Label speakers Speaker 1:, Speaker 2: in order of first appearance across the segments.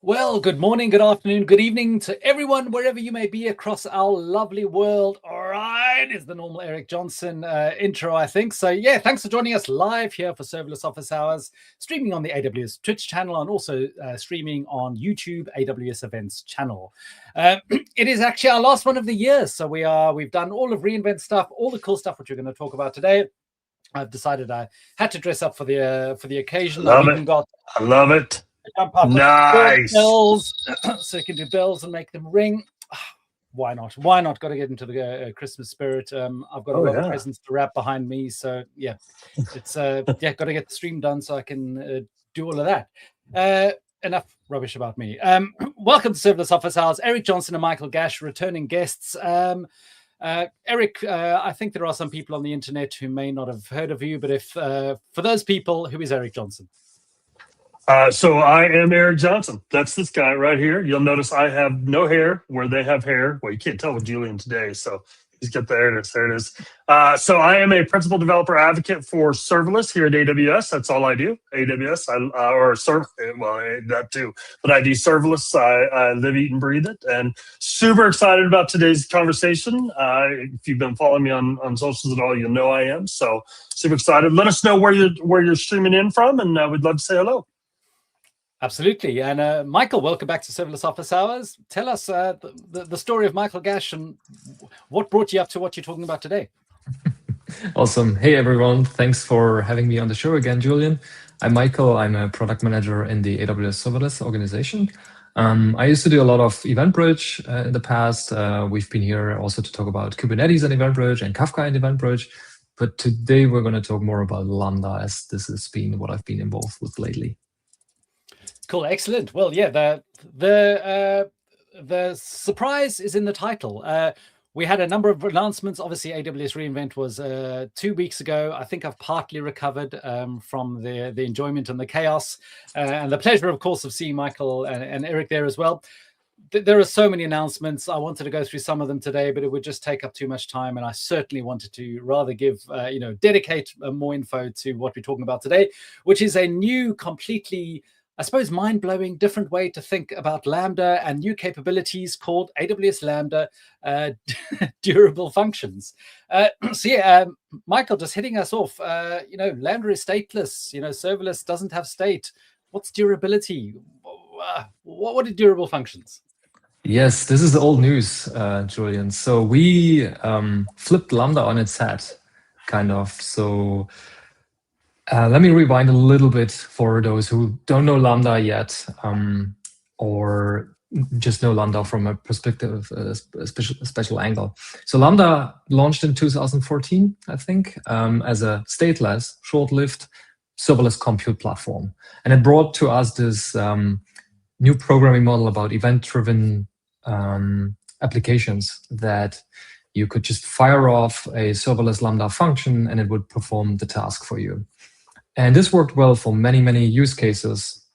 Speaker 1: Well, good morning, good afternoon, good evening to everyone, wherever you may be across our lovely world. All right, is the normal Eric Johnson intro, I think. So yeah, thanks for joining us live here for Serverless Office Hours, streaming on the AWS Twitch channel and also streaming on YouTube AWS Events channel. It is actually our last one of the year, so we've done all of reInvent stuff, all the cool stuff which we're going to talk about today. I've decided I had to dress up for the occasion.
Speaker 2: I love it. Nice.
Speaker 1: Bells, so you can do bells and make them ring. Why not? Why not? Got to get into the Christmas spirit. I've got a lot of presents to wrap behind me, so yeah, it's got to get the stream done so I can do all of that. Enough rubbish about me. Welcome to Serverless Office Hours. Eric Johnson and Michael Gasch, returning guests. Eric, I think there are some people on the internet who may not have heard of you, but if for those people, who is Eric Johnson?
Speaker 2: So I am Eric Johnson. That's this guy right here. You'll notice I have no hair where they have hair. Well, you can't tell with Julian today, so he's got the hair. There it is. So I am a principal developer advocate for serverless here at AWS. That's all I do. AWS, that too. But I do serverless. I live, eat, and breathe it. And super excited about today's conversation. If you've been following me on socials at all, you'll know I am. So super excited. Let us know where you're streaming in from, and we'd love to say hello.
Speaker 1: Absolutely. And Michael, welcome back to Serverless Office Hours. Tell us the story of Michael Gasch and what brought you up to what you're talking about today.
Speaker 3: Awesome. Hey, everyone. Thanks for having me on the show again, Julian. I'm Michael. I'm a product manager in the AWS Serverless organization. I used to do a lot of EventBridge in the past. We've been here also to talk about Kubernetes and EventBridge and Kafka and EventBridge. But today we're going to talk more about Lambda, as this has been what I've been involved with lately.
Speaker 1: Cool, excellent. Well, yeah, the surprise is in the title. We had a number of announcements. Obviously, AWS reInvent was 2 weeks ago. I think I've partly recovered from the enjoyment and the chaos and the pleasure, of course, of seeing Michael and Eric there as well. There are so many announcements. I wanted to go through some of them today, but it would just take up too much time. And I certainly wanted to rather give, dedicate more info to what we're talking about today, which is a new, completely, I suppose, mind-blowing, different way to think about Lambda and new capabilities called AWS Lambda durable functions. Michael, just hitting us off, Lambda is stateless, serverless doesn't have state. What's durability? What are durable functions?
Speaker 3: Yes, this is old news, Julian. So we flipped Lambda on its head, kind of. So let me rewind a little bit for those who don't know Lambda yet, or just know Lambda from a perspective, a special angle. So Lambda launched in 2014, I think, as a stateless, short-lived serverless compute platform. And it brought to us this new programming model about event-driven applications that you could just fire off a serverless Lambda function and it would perform the task for you. And this worked well for many, many use cases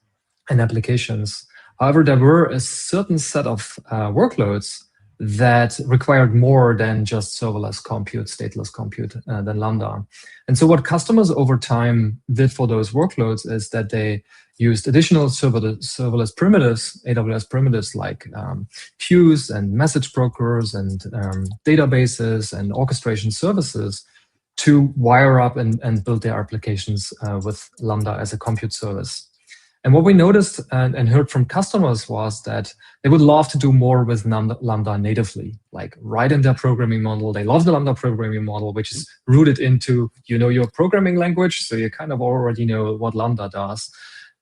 Speaker 3: and applications. However, there were a certain set of workloads that required more than just serverless compute, stateless compute than Lambda. And so what customers over time did for those workloads is that they used additional serverless primitives, AWS primitives like queues and message brokers and databases and orchestration services to wire up and build their applications with Lambda as a compute service. And what we noticed and heard from customers was that they would love to do more with Lambda natively, like right in their programming model. They love the Lambda programming model, which is rooted into, your programming language. So you kind of already know what Lambda does.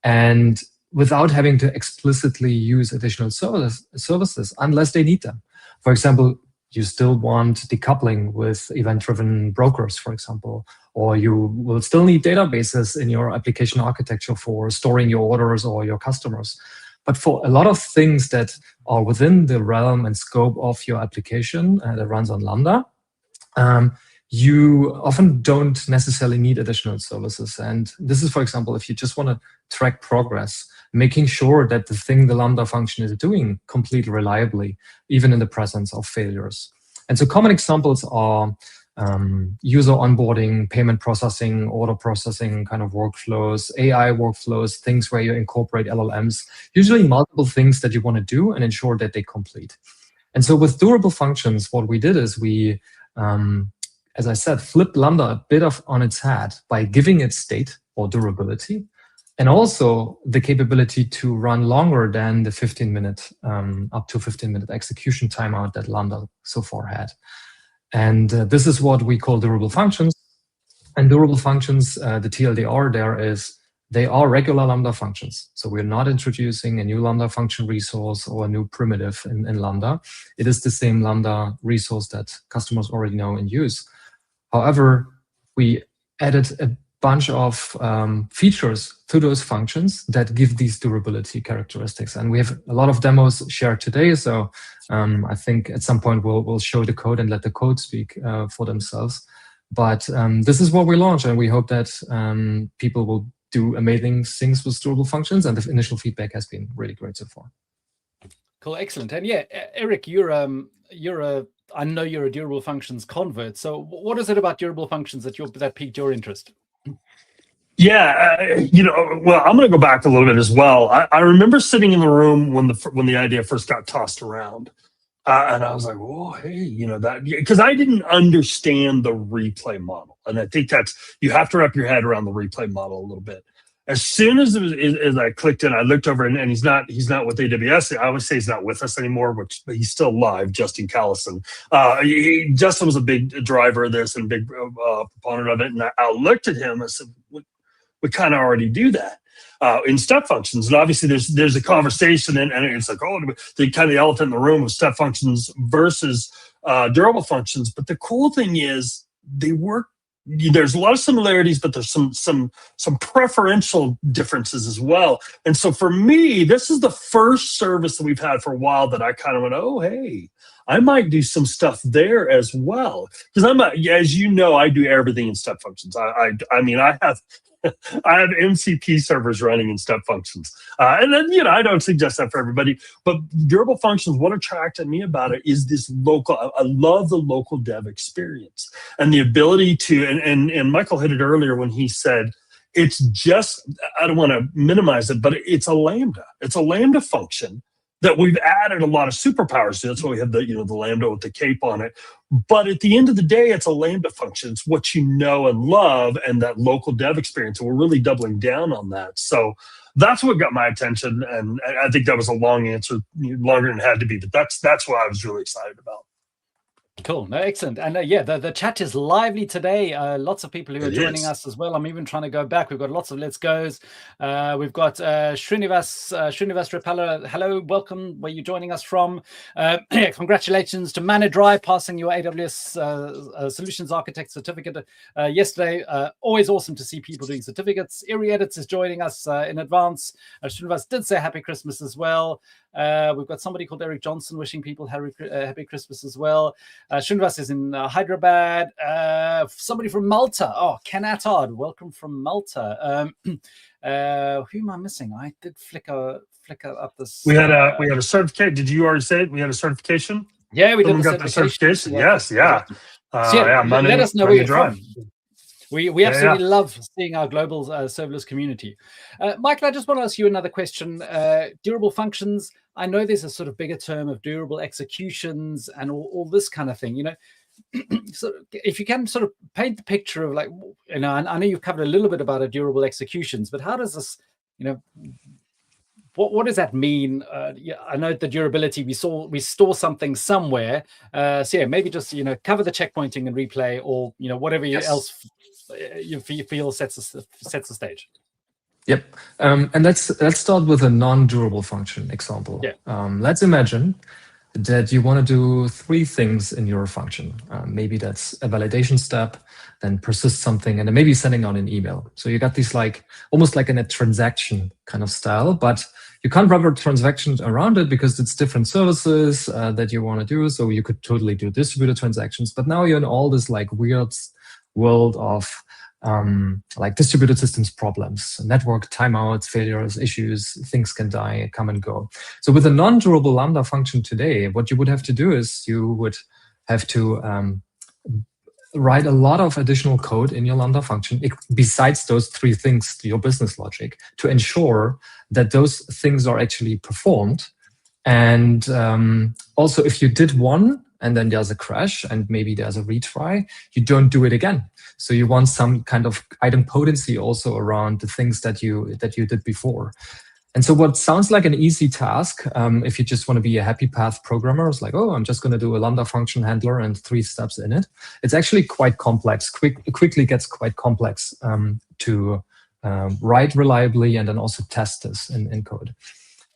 Speaker 3: And without having to explicitly use additional services unless they need them. For example, you still want decoupling with event-driven brokers, for example, or you will still need databases in your application architecture for storing your orders or your customers. But for a lot of things that are within the realm and scope of your application that runs on Lambda, you often don't necessarily need additional services. And this is, for example, if you just want to track progress, making sure that the thing the Lambda function is doing completely reliably, even in the presence of failures. And so common examples are user onboarding, payment processing, order processing kind of workflows, AI workflows, things where you incorporate LLMs, usually multiple things that you want to do and ensure that they complete. And so with durable functions, what we did is we, as I said, flipped Lambda a bit on its head by giving it state or durability, and also the capability to run longer than the 15-minute, up to 15-minute execution timeout that Lambda so far had. And this is what we call durable functions. And durable functions, the TLDR there is, they are regular Lambda functions. So we're not introducing a new Lambda function resource or a new primitive in Lambda. It is the same Lambda resource that customers already know and use. However, we added a bunch of features to those functions that give these durability characteristics. And we have a lot of demos shared today. So I think at some point we'll show the code and let the code speak for themselves. But this is what we launched, and we hope that people will do amazing things with durable functions. And the initial feedback has been really great so far.
Speaker 1: Cool, excellent. And yeah, Eric, I know you're a durable functions convert. So what is it about durable functions that piqued your interest?
Speaker 2: Yeah, well, I'm going to go back a little bit as well. I remember sitting in the room when the idea first got tossed around, and I was like, "Whoa, hey, that," because I didn't understand the replay model, and I think you have to wrap your head around the replay model a little bit. As soon as I clicked in, I looked over, and he's not with AWS. I would say he's not with us anymore, but he's still live. Justin Callison. Justin was a big driver of this and a big proponent of it. And I looked at him and said, we kind of already do that in step functions. And obviously, there's a conversation, and it's like, the kind of the elephant in the room of step functions versus durable functions. But the cool thing is they work. There's a lot of similarities, but there's some preferential differences as well. And so for me, this is the first service that we've had for a while that I kind of went, oh, hey, I might do some stuff there as well. Because as you know, I do everything in step functions. I have MCP servers running in step functions. And then, I don't suggest that for everybody, but durable functions, what attracted me about it is this local, I love the local dev experience and the ability to, and Michael hit it earlier when he said, it's just, I don't want to minimize it, but it's a Lambda. It's a Lambda function that we've added a lot of superpowers to. That's why we have the Lambda with the cape on it. But at the end of the day, it's a Lambda function. It's what you know and love, and that local dev experience. And we're really doubling down on that. So that's what got my attention. And I think that was a long answer, longer than it had to be. But that's what I was really excited about.
Speaker 1: Cool. No, excellent. And yeah, the chat is lively today. Lots of people who are joining us as well. I'm even trying to go back. We've got lots of let's goes. We've got Srinivas Rapala. Hello, welcome. Where are you joining us from? Congratulations to Manadry passing your AWS Solutions Architect certificate yesterday. Always awesome to see people doing certificates. Erie Edits is joining us in advance. Srinivas did say Happy Christmas as well. We've got somebody called Eric Johnson wishing people Happy Christmas as well. Srinivas is in Hyderabad. Somebody from Malta. Oh, Ken Attard, welcome from Malta. Who am I missing? I did flicker up this.
Speaker 2: We had a certificate. Did you already say it? We had a certification.
Speaker 1: Yeah, we did
Speaker 2: the certification. Yes, yeah.
Speaker 1: Let us know where you're from. We absolutely love seeing our global serverless community. Michael, I just want to ask you another question. Durable functions, I know there's a sort of bigger term of durable executions and all this kind of thing, So if you can sort of paint the picture of I know you've covered a little bit about durable executions, but how does this, what does that mean? I know the durability, we store something somewhere. So yeah, maybe just, cover the checkpointing and replay or, whatever else you feel sets the stage.
Speaker 3: Yep. And let's start with a non-durable function example.
Speaker 1: Yeah.
Speaker 3: Let's imagine that you want to do 3 things in your function. Maybe that's a validation step, then persist something, and then maybe sending out an email. So you got these almost like in a transaction kind of style, but you can't wrap a transaction around it because it's different services that you want to do. So you could totally do distributed transactions, but now you're in all this weird world of distributed systems problems, network timeouts, failures, issues, things can die, come and go. So with a non-durable Lambda function today, what you would have to do is you would have to write a lot of additional code in your Lambda function, besides those three things, your business logic, to ensure that those things are actually performed. And also, if you did one and then there's a crash and maybe there's a retry, you don't do it again. So you want some kind of idempotency also around the things that you did before. And so what sounds like an easy task, if you just want to be a happy path programmer, it's like, oh, I'm just going to do a Lambda function handler and 3 steps in it. It's actually quite complex. It quickly gets quite complex to write reliably and then also test this in code.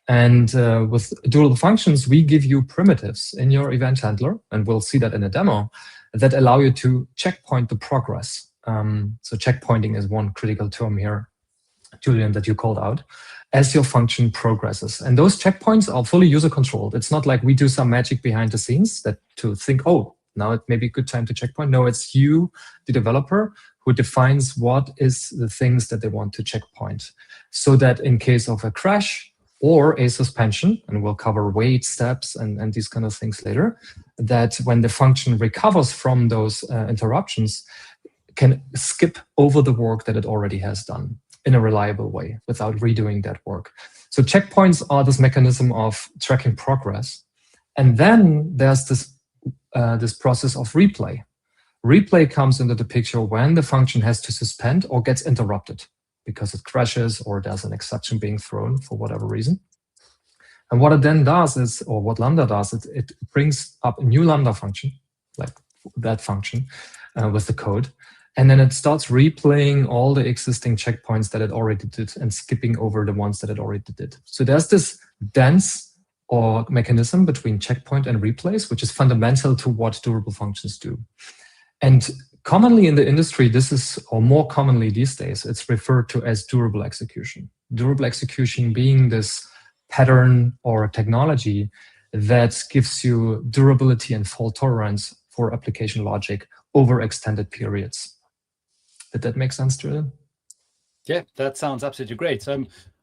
Speaker 3: And with durable functions, we give you primitives in your event handler, and we'll see that in a demo, that allow you to checkpoint the progress. So checkpointing is one critical term here, Julian, that you called out, as your function progresses. And those checkpoints are fully user-controlled. It's not like we do some magic behind the scenes to think, oh, now it may be a good time to checkpoint. No, it's you, the developer, who defines what is the things that they want to checkpoint. So that in case of a crash or a suspension, and we'll cover wait steps and these kind of things later, that when the function recovers from those interruptions, can skip over the work that it already has done in a reliable way without redoing that work. So checkpoints are this mechanism of tracking progress. And then there's this process of replay. Replay comes into the picture when the function has to suspend or gets interrupted because it crashes or there's an exception being thrown for whatever reason. And what it then does is, or what Lambda does, it brings up a new Lambda function, like that function with the code. And then it starts replaying all the existing checkpoints that it already did and skipping over the ones that it already did. So there's this dance or mechanism between checkpoint and replays, which is fundamental to what durable functions do. And commonly in the industry, this is, or more commonly these days, it's referred to as durable execution. Durable execution being this pattern or technology that gives you durability and fault tolerance for application logic over extended periods. Did that make sense, Julian?
Speaker 1: Yeah, that sounds absolutely great.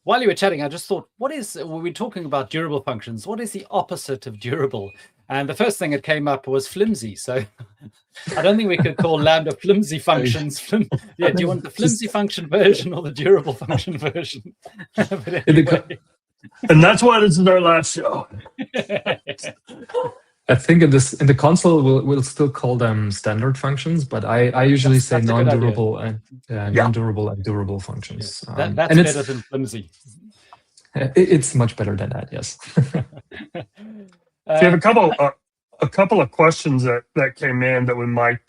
Speaker 1: While you were chatting, I just thought, when we're talking about durable functions, what is the opposite of durable? And the first thing that came up was flimsy. So I don't think we could call Lambda flimsy functions. Yeah, do you want the flimsy function version or the durable function version? Anyway.
Speaker 2: And that's why this is our last show.
Speaker 3: I think in the console we'll still call them standard functions, but I usually say non-durable and non-durable and durable functions.
Speaker 1: That's better than flimsy.
Speaker 3: It's much better than that, yes.
Speaker 2: So you have a couple of questions that came in that we might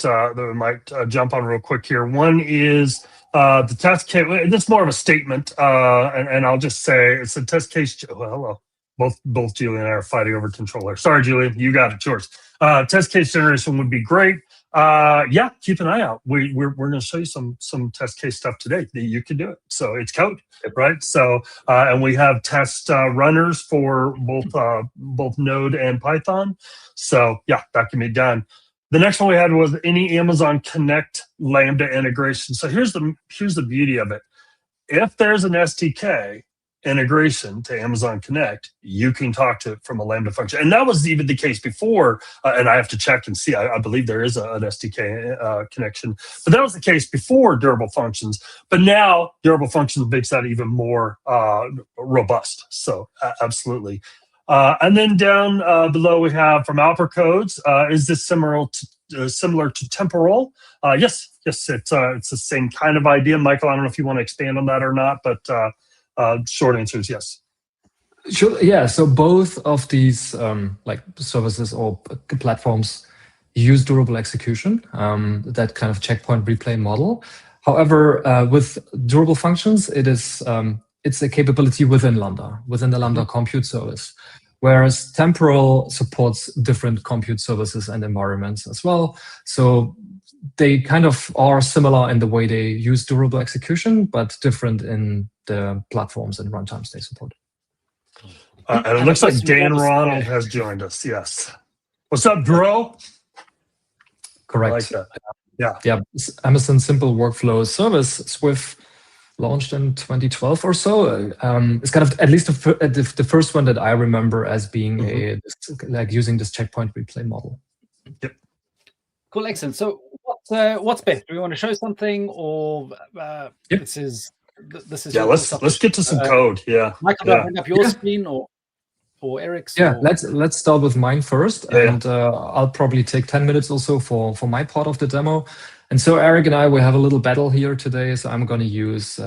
Speaker 2: jump on real quick here. One is the test case. This is more of a statement, and I'll just say it's a test case. Well, hello. Both Julian and I are fighting over controller. Sorry, Julian, you got it. Yours. Test case generation would be great. Yeah, keep an eye out. We're going to show you some test case stuff today that you can do it. So it's code, right? So and we have test runners for both Node and Python. So yeah, that can be done. The next one we had was any Amazon Connect Lambda integration. So here's the beauty of it. If there's an SDK integration to Amazon Connect, you can talk to it from a Lambda function. And that was even the case before, and I have to check and see, I believe there is an SDK connection, but that was the case before durable functions. But now durable functions makes that even more robust. So absolutely. And then down below we have from Alper Codes, is this similar to temporal? Yes, it's the same kind of idea. Michael, I don't know if you want to expand on that or not, but short answer is yes.
Speaker 3: Sure. Yeah. So both of these like services or platforms use durable execution, that kind of checkpoint replay model. However, with durable functions, it's a capability within Lambda, within the Lambda compute service, whereas temporal supports different compute services and environments as well. So they kind of are similar in the way they use durable execution, but different in the platforms and runtimes they support.
Speaker 2: And it looks like Dan Ronald has joined us. Yes. What's up, bro?
Speaker 3: Correct.
Speaker 2: I like that. Yeah.
Speaker 3: Yeah. Amazon Simple Workflow Service, Swift, launched in 2012 or so. It's kind of at least the first one that I remember as being like using this checkpoint replay model.
Speaker 2: Yep.
Speaker 1: Cool, excellent. So what's best? Do we want to show something, or
Speaker 3: Yep.
Speaker 1: this is
Speaker 2: Yeah, let's get to some code. Yeah,
Speaker 1: Michael, do I bring up your screen or Eric's?
Speaker 3: Yeah,
Speaker 1: or...
Speaker 3: let's start with mine first, and I'll probably take 10 minutes or so for my part of the demo. And so Eric and I, we have a little battle here today. So I'm going to use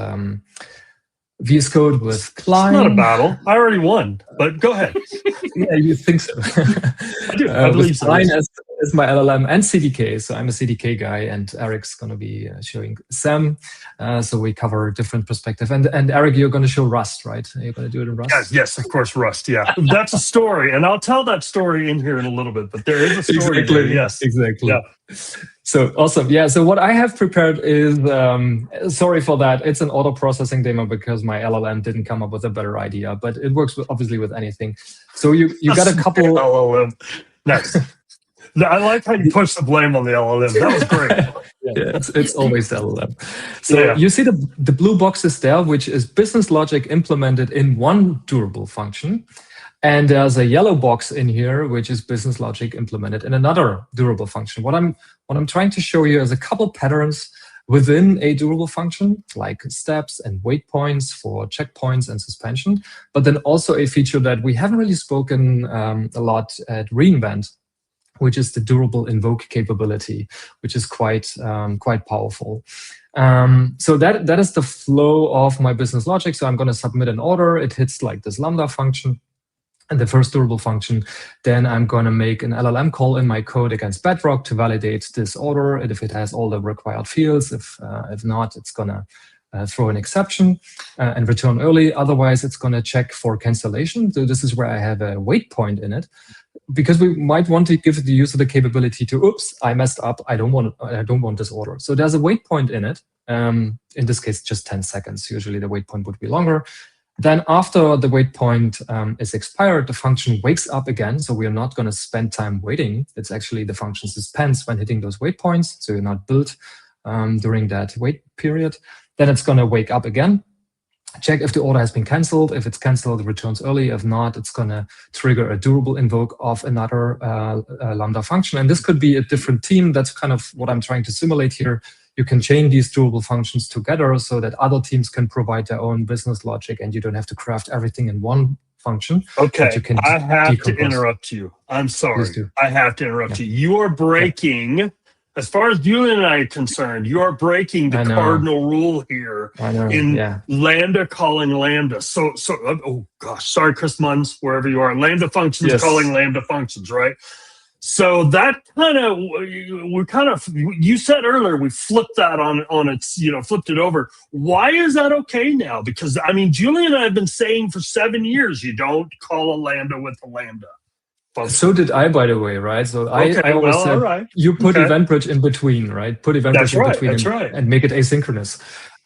Speaker 3: VS Code with Klein.
Speaker 2: It's not a battle. I already won, but go ahead.
Speaker 3: Yeah, you think so?
Speaker 2: I do. I believe so.
Speaker 3: Klein as my LLM and CDK. So I'm a CDK guy, and Eric's going to be showing SAM. So we cover a different perspective. And Eric, you're going to show Rust, right? You're going to do it in Rust?
Speaker 2: Yes, of course, Rust. Yeah, that's a story, and I'll tell that story in here in a little bit. But there is a story.
Speaker 3: Exactly.
Speaker 2: There, yes,
Speaker 3: exactly.
Speaker 2: Yeah.
Speaker 3: So awesome. Yeah. So what I have prepared is, sorry for that. It's an auto processing demo because my LLM didn't come up with a better idea, but it works obviously with anything. So you got a couple.
Speaker 2: LLM. Nice. I like how you push the blame on the LLM. That was great.
Speaker 3: Yeah, it's always the LLM. So you see the blue boxes there, which is business logic implemented in one durable function. And there's a yellow box in here, which is business logic implemented in another durable function. What I'm trying to show you is a couple patterns within a durable function, like steps and wait points for checkpoints and suspension, but then also a feature that we haven't really spoken a lot at reInvent, which is the durable invoke capability, which is quite powerful. So that is the flow of my business logic. So I'm going to submit an order. It hits like this Lambda function and the first durable function. Then I'm going to make an LLM call in my code against Bedrock to validate this order, and if it has all the required fields. If not, it's going to throw an exception and return early. Otherwise, it's going to check for cancellation. So this is where I have a wait point in it, because we might want to give the user the capability to, oops, I messed up. I don't want this order. So there's a wait point in it. In this case, just 10 seconds. Usually the wait point would be longer. Then after the wait point is expired, the function wakes up again. So we are not going to spend time waiting. It's actually the function suspends when hitting those wait points. So you're not built during that wait period. Then it's going to wake up again, check if the order has been canceled. If it's canceled, it returns early. If not, it's going to trigger a durable invoke of another Lambda function. And this could be a different team. That's kind of what I'm trying to simulate here. You can chain these durable functions together so that other teams can provide their own business logic, and you don't have to craft everything in one function.
Speaker 2: Okay, I have to interrupt you. I'm sorry. I have to interrupt you. You are breaking... As far as Julian and I are concerned, you are breaking the cardinal rule here in Lambda calling Lambda. So, oh gosh, sorry, Chris Munns, wherever you are. Lambda functions calling Lambda functions, right? So that you said earlier, we flipped that on its, flipped it over. Why is that okay now? Because I mean, Julian and I have been saying for 7 years, you don't call a Lambda with a Lambda.
Speaker 3: So did I, by the way, right? So I always said, you put event bridge in between, right? Put event bridge in between and make it asynchronous.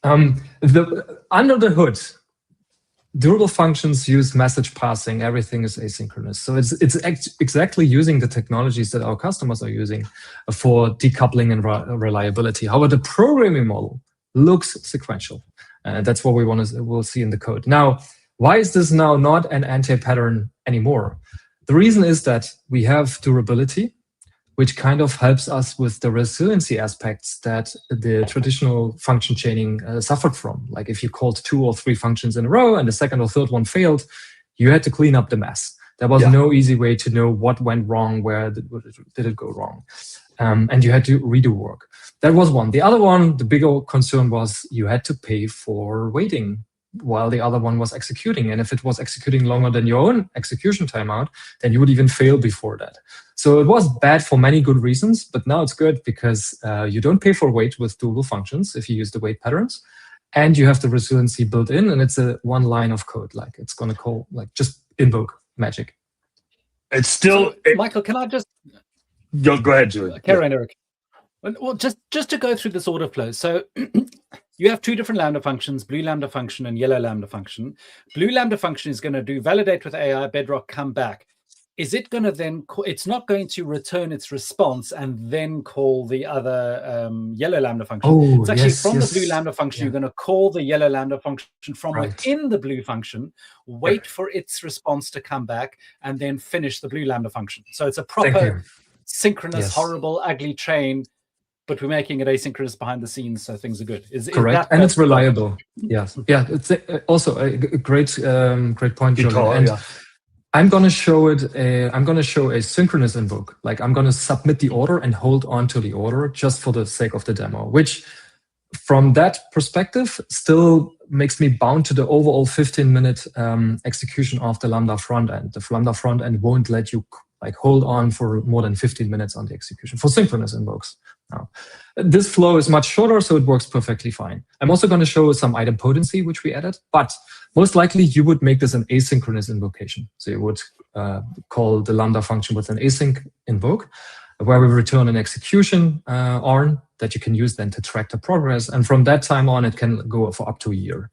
Speaker 3: Under the hood, durable functions use message passing. Everything is asynchronous. So it's exactly using the technologies that our customers are using for decoupling and reliability. However, the programming model looks sequential. That's what we'll see in the code. Now, why is this now not an anti-pattern anymore? The reason is that we have durability, which kind of helps us with the resiliency aspects that the traditional function chaining suffered from. Like if you called 2 or 3 functions in a row and the second or third one failed, you had to clean up the mess. There was no easy way to know what went wrong, where did it go wrong. And you had to redo work. That was one. The other one, the bigger concern was you had to pay for waiting while the other one was executing. And if it was executing longer than your own execution timeout, then you would even fail before that. So it was bad for many good reasons, but now it's good because you don't pay for wait with durable functions if you use the wait patterns, and you have the resiliency built in, and it's a one line of code. Like it's going to call, like just invoke magic.
Speaker 2: It's still...
Speaker 1: Michael, can I just...
Speaker 2: Go ahead, Julian.
Speaker 1: Carry on, Eric. Well, just to go through this order flow. So you have 2 different Lambda functions, blue Lambda function and yellow Lambda function. Blue Lambda function is going to do validate with AI, Bedrock, come back. Is it going to then call, it's not going to return its response and then call the other yellow Lambda function. It's actually from the blue Lambda function, you're going to call the yellow Lambda function from within the blue function, wait for its response to come back, and then finish the blue Lambda function. So it's a proper synchronous, horrible, ugly chain but we're making it asynchronous behind the scenes, so things are good. Is
Speaker 3: correct, and it's reliable. Yes, yeah. It's also a great point, Julian. And I'm going to show it. I'm going to show a synchronous invoke. Like I'm going to submit the order and hold on to the order just for the sake of the demo, which from that perspective still makes me bound to the overall 15-minute execution of the Lambda front end. The Lambda front end won't let you like hold on for more than 15 minutes on the execution for synchronous invokes. Now, this flow is much shorter, so it works perfectly fine. I'm also going to show some idempotency, which we added, but most likely you would make this an asynchronous invocation. So you would call the Lambda function with an async invoke, where we return an execution arm that you can use then to track the progress. And from that time on, it can go for up to a year.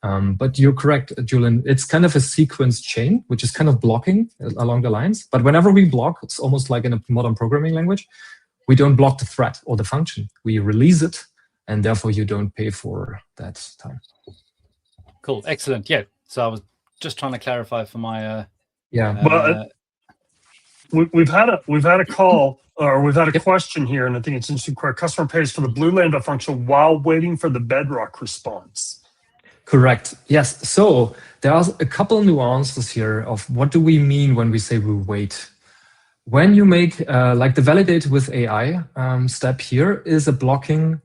Speaker 3: But you're correct, Julian. It's kind of a sequence chain, which is kind of blocking along the lines. But whenever we block, it's almost like in a modern programming language. We don't block the thread or the function. We release it, and therefore you don't pay for that time.
Speaker 1: Cool, excellent. Yeah. So I was just trying to clarify for my.
Speaker 2: Well, we've had a call, or we've had a question here, and I think it's interesting. Where a customer pays for the Blue Lambda function while waiting for the Bedrock response.
Speaker 3: Correct. Yes. So there are a couple nuances here of what do we mean when we say we wait. When you make like the validate with AI step here is a blocking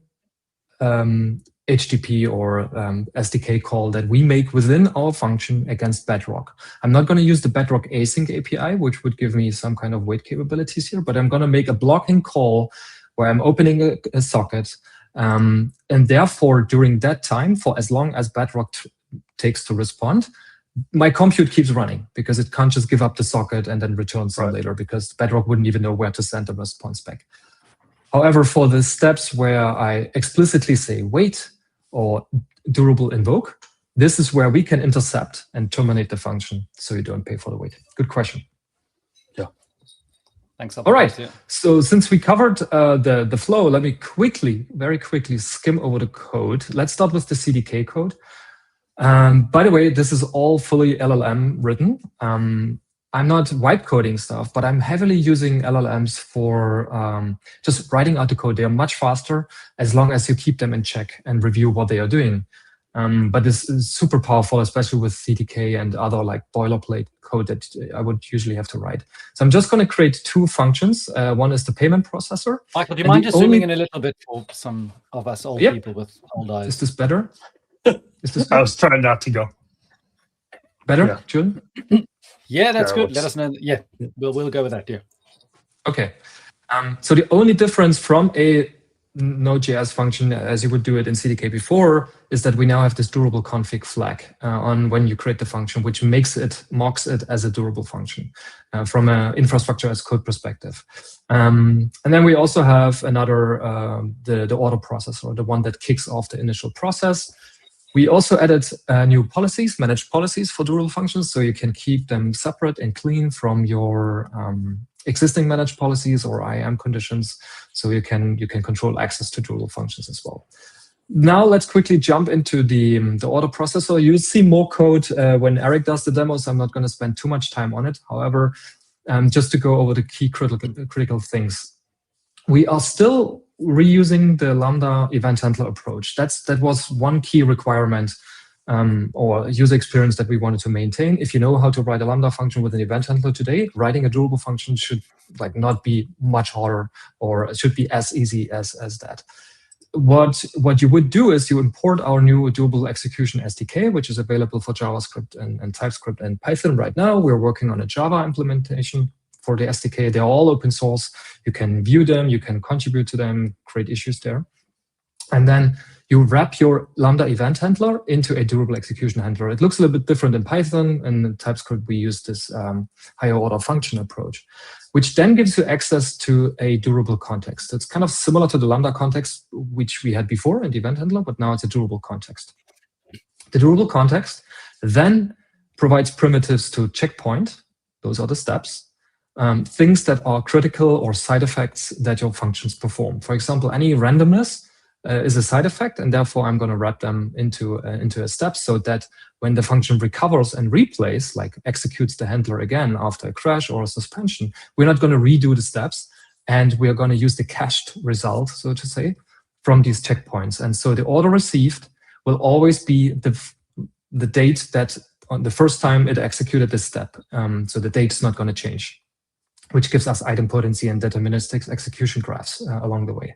Speaker 3: HTTP or SDK call that we make within our function against Bedrock. I'm not going to use the Bedrock async API, which would give me some kind of wait capabilities here, but I'm going to make a blocking call where I'm opening a socket. And therefore, during that time, for as long as Bedrock takes to respond, my compute keeps running because it can't just give up the socket and then return some later, because Bedrock wouldn't even know where to send the response back. However, for the steps where I explicitly say wait or durable invoke, this is where we can intercept and terminate the function so you don't pay for the wait. Good question.
Speaker 2: Yeah.
Speaker 1: Thanks.
Speaker 3: All right. Yeah. So since we covered the flow, let me very quickly skim over the code. Let's start with the CDK code. By the way, this is all fully LLM written. I'm not wipe coding stuff, but I'm heavily using LLMs for just writing out the code. They are much faster as long as you keep them in check and review what they are doing. But this is super powerful, especially with CDK and other like boilerplate code that I would usually have to write. So I'm just going to create two functions. One is the payment processor.
Speaker 1: Michael, do you mind just zooming in a little bit for some of us old people with old eyes?
Speaker 3: Is this better?
Speaker 2: I was trying not to go.
Speaker 3: Better, Julian?
Speaker 1: Yeah, that's good. Let us know. Yeah, we'll go with that. Yeah.
Speaker 3: Okay. So the only difference from a Node.js function, as you would do it in CDK before, is that we now have this durable config flag on when you create the function, which mocks it as a durable function from an infrastructure as code perspective. And then we also have another, the order processor, the one that kicks off the initial process. We also added new policies, managed policies for durable functions, so you can keep them separate and clean from your existing managed policies or IAM conditions, so you can control access to durable functions as well. Now let's quickly jump into the order processor. You'll see more code when Eric does the demos. I'm not going to spend too much time on it. However, just to go over the key critical things. We are still reusing the Lambda event handler approach. That was one key requirement or user experience that we wanted to maintain. If you know how to write a Lambda function with an event handler today, writing a durable function should not be much harder, or it should be as easy as that. What you would do is you import our new durable execution SDK, which is available for JavaScript and TypeScript and Python right now. We're working on a Java implementation for the SDK. They're all open source. You can view them, you can contribute to them, create issues there. And then you wrap your Lambda event handler into a durable execution handler. It looks a little bit different in Python, and in TypeScript we use this higher order function approach, which then gives you access to a durable context. It's kind of similar to the Lambda context, which we had before in the event handler, but now it's a durable context. The durable context then provides primitives to checkpoint. Those are the steps. Things that are critical or side effects that your functions perform. For example, any randomness is a side effect, and therefore I'm going to wrap them into a step so that when the function recovers and replays, like executes the handler again after a crash or a suspension, we're not going to redo the steps, and we are going to use the cached result, so to say, from these checkpoints. And so the order received will always be the date that on the first time it executed this step. So the date is not going to change, which gives us idempotency and deterministic execution graphs along the way.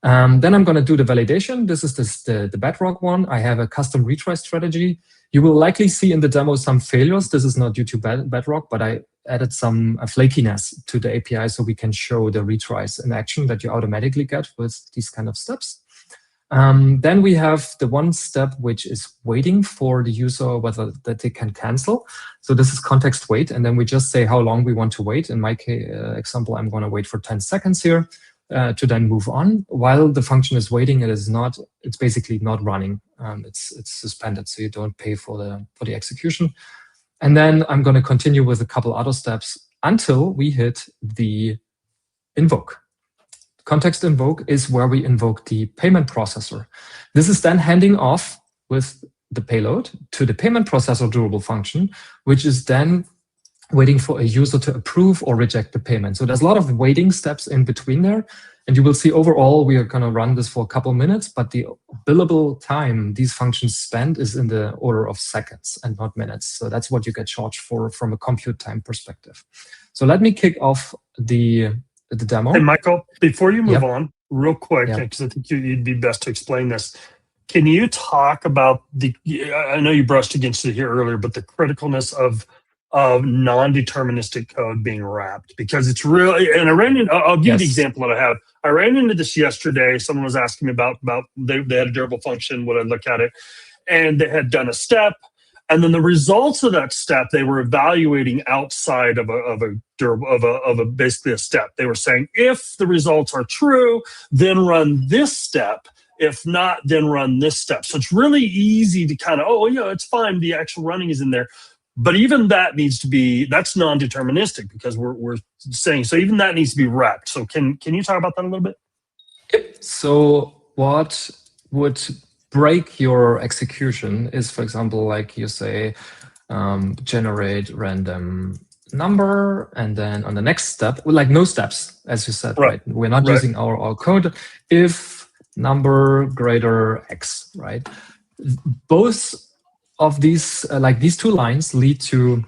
Speaker 3: Then I'm going to do the validation. This is the bedrock one. I have a custom retry strategy. You will likely see in the demo some failures. This is not due to bedrock, but I added some flakiness to the API so we can show the retries in action that you automatically get with these kind of steps. Then we have the one step which is waiting for the user whether that they can cancel. So this is context wait, and then we just say how long we want to wait. In my example, I'm going to wait for 10 seconds here to then move on. While the function is waiting, it's basically not running. It's suspended, so you don't pay for the execution. And then I'm going to continue with a couple other steps until we hit the invoke. Context invoke is where we invoke the payment processor. This is then handing off with the payload to the payment processor durable function, which is then waiting for a user to approve or reject the payment. So there's a lot of waiting steps in between there. And you will see overall, we are going to run this for a couple minutes, but the billable time these functions spend is in the order of seconds and not minutes. So that's what you get charged for from a compute time perspective. So let me kick off the demo.
Speaker 2: Hey, Michael, before you move on, real quick, because I think you'd be best to explain this. Can you talk about I know you brushed against it here earlier, but the criticalness of non-deterministic code being wrapped, because it's really, and I'll give you the example that I have. I ran into this yesterday. Someone was asking me about they had a durable function. Would I look at it? And they had done a step, and then the results of that step they were evaluating outside of basically a step. They were saying if the results are true, then run this step. If not, then run this step. So it's really easy to kind of, it's fine. The actual running is in there. But even that that's non-deterministic because we're saying, so even that needs to be wrapped. So can you talk about that a little bit?
Speaker 3: Yep. So what would break your execution is, for example, like you say, generate random number, and then on the next step, like no steps, as you said, right? We're not using our code. If number greater X, right? Both of these, these two lines lead to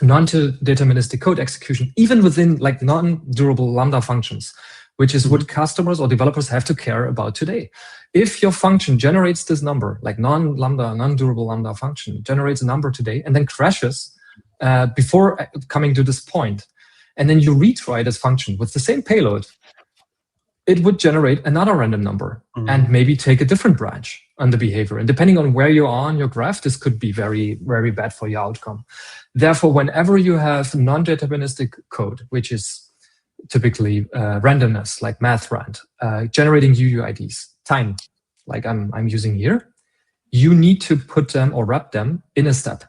Speaker 3: non-deterministic code execution, even within like non-durable Lambda functions, which is what customers or developers have to care about today. If your function generates this number, like non-Lambda, non-durable Lambda function generates a number today and then crashes before coming to this point, and then you retry this function with the same payload, it would generate another random number and maybe take a different branch on the behavior. And depending on where you are on your graph, this could be very, very bad for your outcome. Therefore, whenever you have non-deterministic code, which is typically randomness, like math rand, generating UUIDs, time, like I'm using here, you need to put them or wrap them in a step.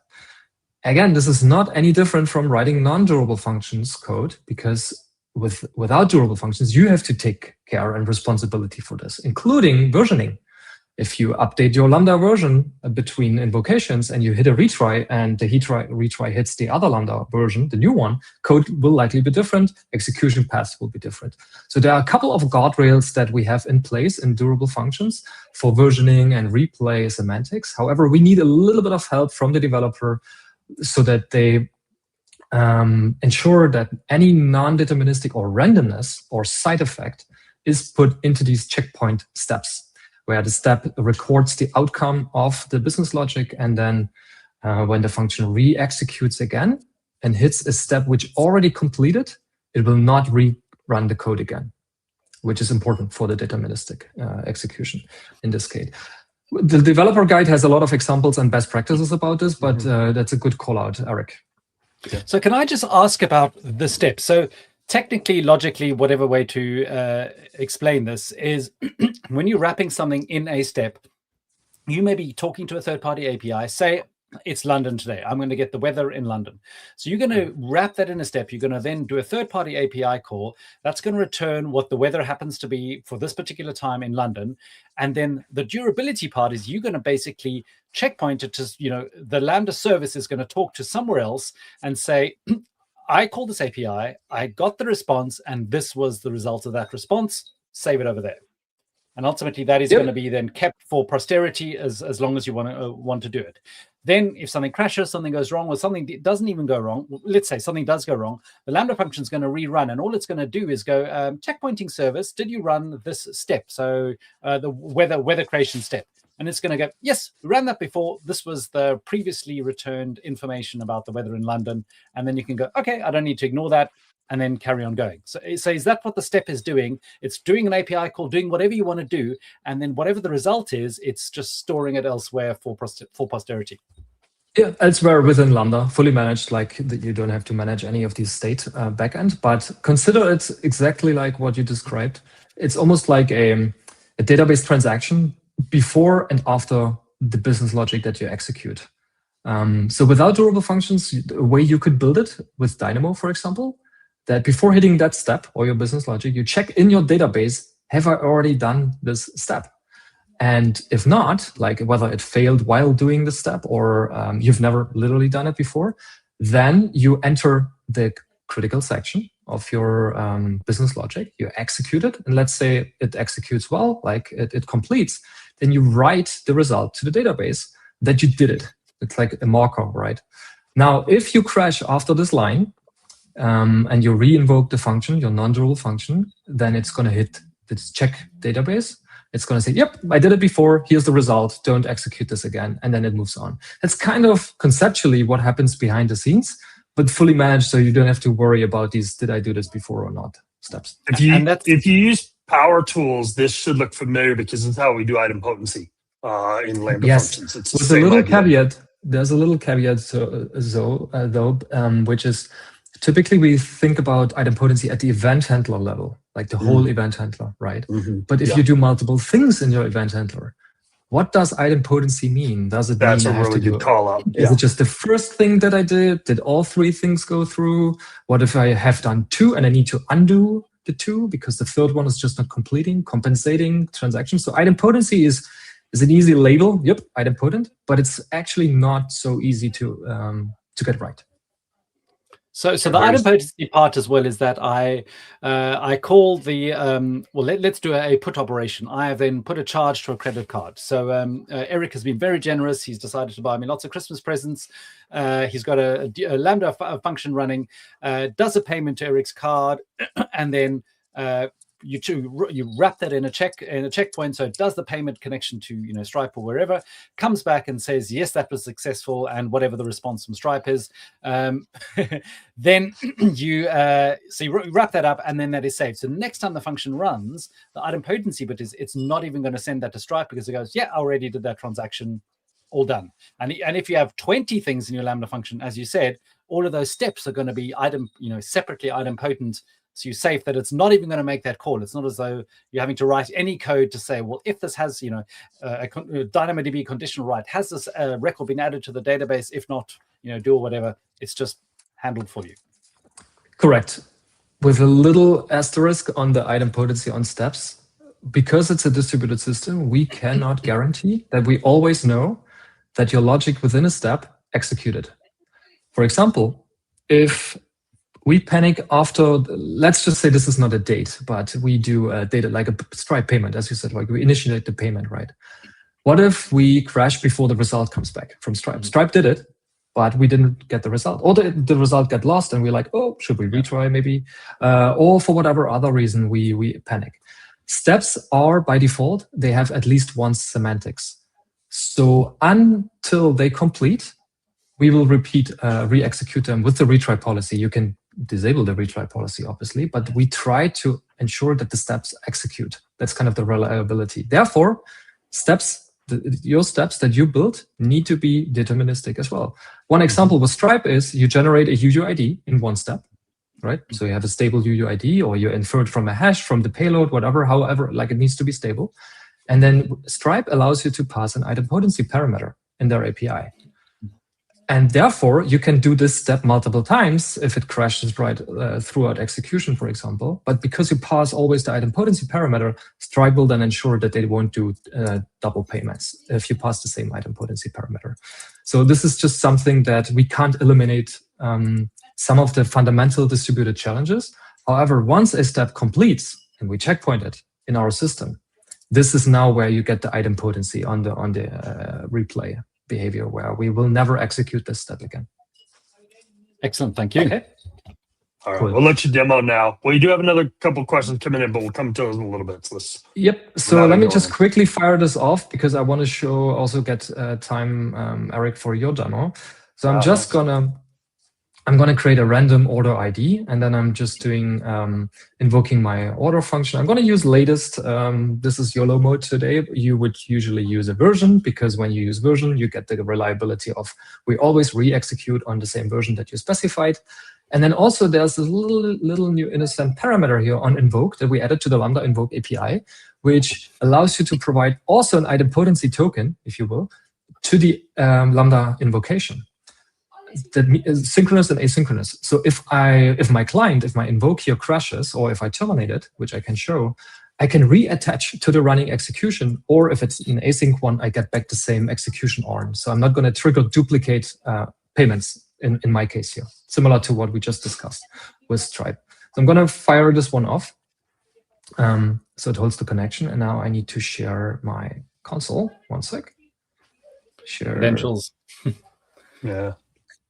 Speaker 3: Again, this is not any different from writing non-durable functions code, because without durable functions, you have to take care and responsibility for this, including versioning. If you update your Lambda version between invocations and you hit a retry and the retry hits the other Lambda version, the new one, code will likely be different, execution paths will be different. So there are a couple of guardrails that we have in place in durable functions for versioning and replay semantics. However, we need a little bit of help from the developer so that they ensure that any non-deterministic or randomness or side effect is put into these checkpoint steps, where the step records the outcome of the business logic, and then when the function re-executes again and hits a step which already completed, it will not rerun the code again, which is important for the deterministic execution in this case. The developer guide has a lot of examples and best practices about this, but that's a good call out, Eric.
Speaker 1: Yeah. So can I just ask about the steps? So technically, logically, whatever way to explain this is when you're wrapping something in a step, you may be talking to a third-party API, say it's London today. I'm going to get the weather in London. So you're going to wrap that in a step. You're going to then do a third-party API call. That's going to return what the weather happens to be for this particular time in London. And then the durability part is you're going to basically checkpoint it to, the Lambda service is going to talk to somewhere else and say, I called this API, I got the response, and this was the result of that response. Save it over there. And ultimately, that is going to be then kept for posterity as long as you want to do it. Then if something crashes, something goes wrong, or something doesn't even go wrong, let's say something does go wrong, the Lambda function is going to rerun. And all it's going to do is go, checkpointing service, did you run this step? So the weather creation step. And it's going to go, yes, we ran that before. This was the previously returned information about the weather in London. And then you can go, okay, I don't need to ignore that, and then carry on going. So is that what the step is doing? It's doing an API call, doing whatever you want to do. And then whatever the result is, it's just storing it elsewhere for posterity.
Speaker 3: Yeah, elsewhere within Lambda, fully managed, like you don't have to manage any of these state backend. But consider it exactly like what you described. It's almost like a database transaction before and after the business logic that you execute. So without durable functions, the way you could build it with Dynamo, for example, that before hitting that step or your business logic, you check in your database, have I already done this step? And if not, like whether it failed while doing the step or you've never literally done it before, then you enter the critical section of your business logic, you execute it, and let's say it executes well, like it completes, then you write the result to the database that you did it. It's like a marker, right? Now, if you crash after this line, and you re-invoke the function, your non-durable function, then it's going to hit this check database. It's going to say, yep, I did it before. Here's the result. Don't execute this again. And then it moves on. That's kind of conceptually what happens behind the scenes, but fully managed, so you don't have to worry about these, did I do this before or not, steps.
Speaker 2: If you use power tools, this should look familiar because it's how we do item potency in Lambda functions. It's
Speaker 3: with a little caveat. There's a little caveat, though, which is typically we think about idempotency at the event handler level, like the whole event handler, right? But if you do multiple things in your event handler, what does idempotency mean? Does it
Speaker 2: That's
Speaker 3: mean
Speaker 2: a really good call out.
Speaker 3: Is it just the first thing that I did? Did all three things go through? What if I have done two and I need to undo the two because the third one is just not completing, compensating transactions? So idempotency is an easy label. Yep, idempotent, but it's actually not so easy to get right.
Speaker 1: So the idempotency part as well is that I call the let's do a put operation. I have then put a charge to a credit card. So Eric has been very generous. He's decided to buy me lots of Christmas presents. He's got a Lambda function running, does a payment to Eric's card, and then you wrap that in a checkpoint, so it does the payment connection to Stripe or wherever, comes back and says yes, that was successful, and whatever the response from Stripe is, then you wrap that up, and then that is saved. So next time the function runs, the idempotency bit is it's not even going to send that to Stripe because it goes, yeah, I already did that transaction, all done. And if you have 20 things in your Lambda function, as you said, all of those steps are going to be separately idempotent. So you save that it's not even going to make that call. It's not as though you're having to write any code to say, well, if this has, a DynamoDB conditional write, has this record been added to the database? If not, do or whatever. It's just handled for you.
Speaker 3: Correct. With a little asterisk on the idempotency on steps, because it's a distributed system, we cannot guarantee that we always know that your logic within a step executed. For example, if we panic after, let's just say this is not a date, but we do a data like a Stripe payment, as you said, like we initiate the payment, right? What if we crash before the result comes back from Stripe? Stripe did it, but we didn't get the result. Or the result got lost and we're like, oh, should we retry maybe? Or for whatever other reason, we panic. Steps are, by default, they have at least one semantics. So until they complete, we will repeat, re-execute them with the retry policy. You can disable the retry policy, obviously, but we try to ensure that the steps execute. That's kind of the reliability. Therefore, your steps that you build need to be deterministic as well. One example with Stripe is you generate a UUID in one step, right? So you have a stable UUID, or you infer it from a hash, from the payload, whatever, however, like it needs to be stable. And then Stripe allows you to pass an idempotency parameter in their API. And therefore, you can do this step multiple times if it crashes right throughout execution, for example. But because you pass always the idempotency parameter, Stripe will then ensure that they won't do double payments if you pass the same idempotency parameter. So this is just something that we can't eliminate some of the fundamental distributed challenges. However, once a step completes and we checkpoint it in our system, this is now where you get the idempotency on the replay behavior, where we will never execute this step again.
Speaker 1: Excellent, thank you.
Speaker 3: Okay.
Speaker 2: All right,
Speaker 3: Cool.
Speaker 2: we'll let you demo now. Well, you do have another couple of questions coming in, but we'll come to those in a little bit. So let's.
Speaker 3: Yep. So
Speaker 2: Now
Speaker 3: let me
Speaker 2: go
Speaker 3: just
Speaker 2: on.
Speaker 3: quickly fire this off because I want to also get time, Eric, for your demo. So I'm just gonna create a random order ID, and then I'm just doing invoking my order function. I'm gonna use latest. This is YOLO mode today. You would usually use a version, because when you use version, you get the reliability of we always re-execute on the same version that you specified. And then also there's this little new innocent parameter here on invoke that we added to the Lambda invoke API, which allows you to provide also an idempotency token, if you will, to the Lambda invocation. That is synchronous and asynchronous. So if my invoke here crashes, or if I terminate it, which I can show, I can reattach to the running execution, or if it's an async one, I get back the same execution arm. So I'm not going to trigger duplicate payments in my case here, similar to what we just discussed with Stripe. So I'm going to fire this one off. So it holds the connection, and now I need to share my console. One sec. Share
Speaker 1: Credentials.
Speaker 2: Yeah.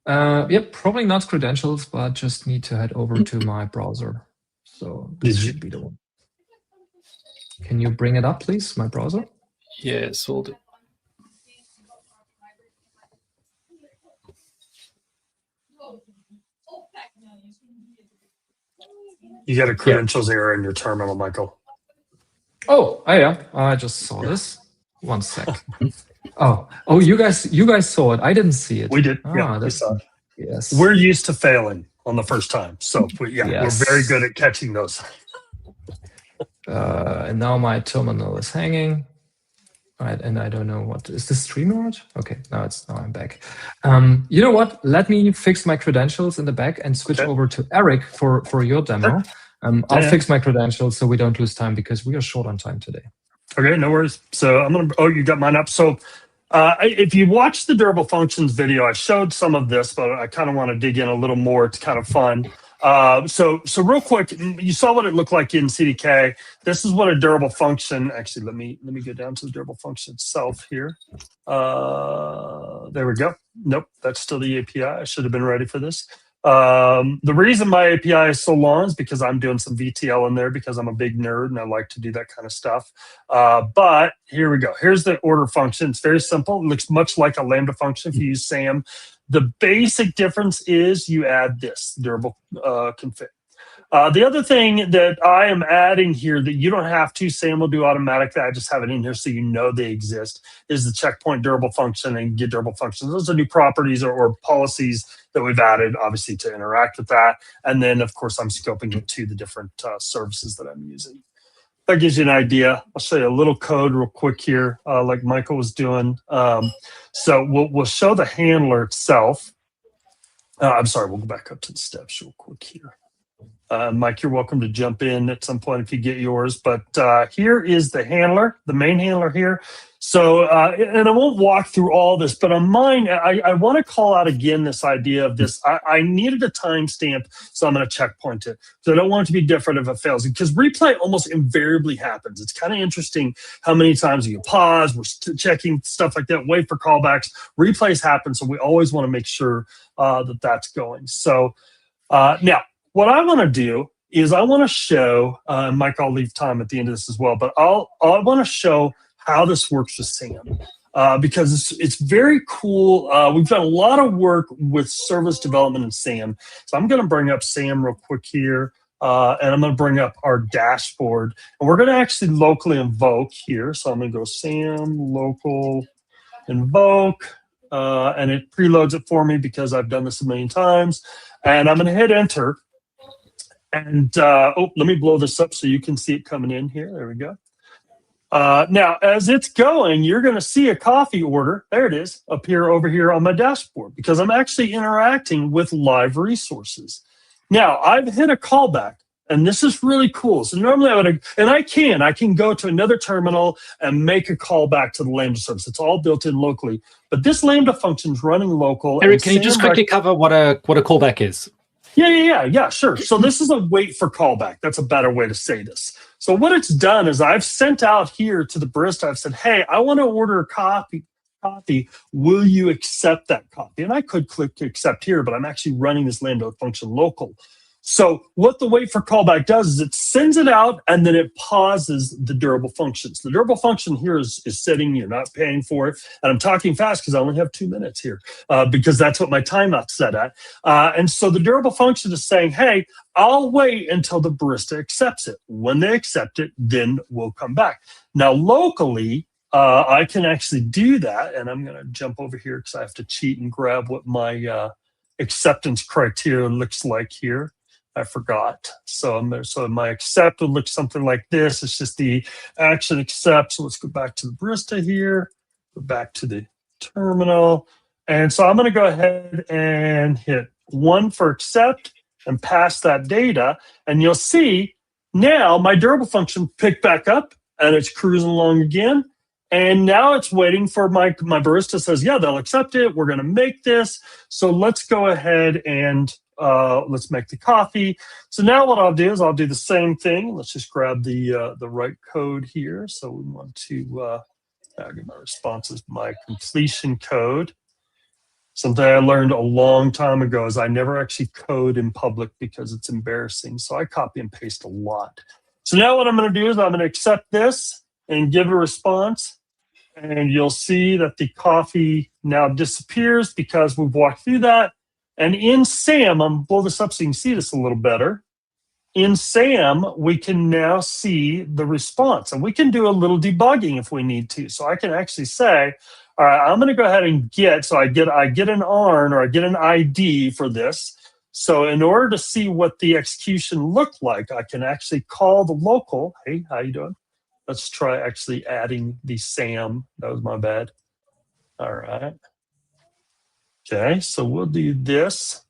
Speaker 3: Yep, probably not credentials, but just need to head over to my browser. So this should be the one. Can you bring it up, please, my browser?
Speaker 1: Yes, we'll do.
Speaker 2: You got a credentials error in your terminal, Michael.
Speaker 3: Oh, yeah. I just saw this. One sec. Oh, you guys saw it. I didn't see it.
Speaker 2: We did.
Speaker 3: Ah,
Speaker 2: We saw it.
Speaker 3: Yes.
Speaker 2: We're used to failing on the first time, so
Speaker 3: Yes.
Speaker 2: we're very good at catching those.
Speaker 3: And now my terminal is hanging. All right, and I don't know what is this StreamYard? Okay, now I'm back. You know what? Let me fix my credentials in the back and switch over to Eric for your demo. I'll fix my credentials so we don't lose time, because we are short on time today.
Speaker 2: Okay, no worries. So I'm gonna. Oh, you got mine up. So if you watch the durable functions video, I showed some of this, but I kind of want to dig in a little more. It's kind of fun. So real quick, you saw what it looked like in CDK. This is what a durable function. Actually, let me go down to the durable function itself here. There we go. Nope, that's still the API. I should have been ready for this. The reason my API is so long is because I'm doing some VTL in there, because I'm a big nerd and I like to do that kind of stuff. But here we go. Here's the order function. It's very simple. It looks much like a Lambda function if you use SAM. The basic difference is you add this durable config. The other thing that I am adding here that you don't have to, SAM will do automatically, I just have it in here so you know they exist, is the checkpoint durable function and get durable functions. Those are new properties or policies that we've added, obviously, to interact with that. And then, of course, I'm scoping it to the different services that I'm using. That gives you an idea. I'll show you a little code real quick here, like Michael was doing. So we'll show the handler itself. I'm sorry, we'll go back up to the steps real quick here. Mike, you're welcome to jump in at some point if you get yours. But here is the handler, the main handler here. So, and I won't walk through all this, but on mine, I want to call out again this idea of this. I needed a timestamp, so I'm going to checkpoint it. So I don't want it to be different if it fails, because replay almost invariably happens. It's kind of interesting how many times you pause, we're checking stuff like that, wait for callbacks. Replays happen, so we always want to make sure that that's going. So now, what I want to do is I want to show, Mike, I'll leave time at the end of this as well, but I want to show how this works with SAM, because it's very cool. We've done a lot of work with service development in SAM. So I'm going to bring up SAM real quick here, and I'm going to bring up our dashboard. And we're going to actually locally invoke here. So I'm going to go SAM local invoke, and it preloads it for me because I've done this a million times. And I'm going to hit enter. And let me blow this up so you can see it coming in here. There we go. Now, as it's going, you're going to see a coffee order. There it is, appear over here on my dashboard, because I'm actually interacting with live resources. Now, I've hit a callback, and this is really cool. So normally I can go to another terminal and make a callback to the Lambda service. It's all built in locally. But this Lambda function is running local.
Speaker 1: Eric, can you just quickly cover what a callback is?
Speaker 2: Yeah, sure. So this is a wait for callback. That's a better way to say this. So what it's done is I've sent out here to the barista, I've said, hey, I want to order a coffee. Will you accept that copy? And I could click accept here, but I'm actually running this Lambda function local. So what the wait for callback does is it sends it out and then it pauses the durable functions. The durable function here is sitting, you're not paying for it. And I'm talking fast because I only have 2 minutes here because that's what my timeout's set at. And so the durable function is saying, hey, I'll wait until the barista accepts it. When they accept it, then we'll come back. Now, locally, I can actually do that. And I'm going to jump over here because I have to cheat and grab what my acceptance criteria looks like here. I forgot. So my accept would look something like this. It's just the action accept. So let's go back to the barista here, go back to the terminal. And so I'm going to go ahead and hit 1 for accept and pass that data. And you'll see now my durable function picked back up and it's cruising along again. And now it's waiting for my barista says, yeah, they'll accept it. We're going to make this. So let's go ahead and let's make the coffee. So now what I'll do is I'll do the same thing. Let's just grab the right code here. So we want to get my responses, my completion code. Something I learned a long time ago is I never actually code in public because it's embarrassing. So I copy and paste a lot. So now what I'm going to do is I'm going to accept this and give a response. And you'll see that the coffee now disappears because we've walked through that. And in SAM, I'm going to blow this up so you can see this a little better. In SAM, we can now see the response. And we can do a little debugging if we need to. So I can actually say, all right, I'm going to go ahead and get, so I get an ARN or I get an ID for this. So in order to see what the execution looked like, I can actually call the local. Hey, how you doing? Let's try actually adding the SAM. That was my bad. All right. Okay, so we'll do this.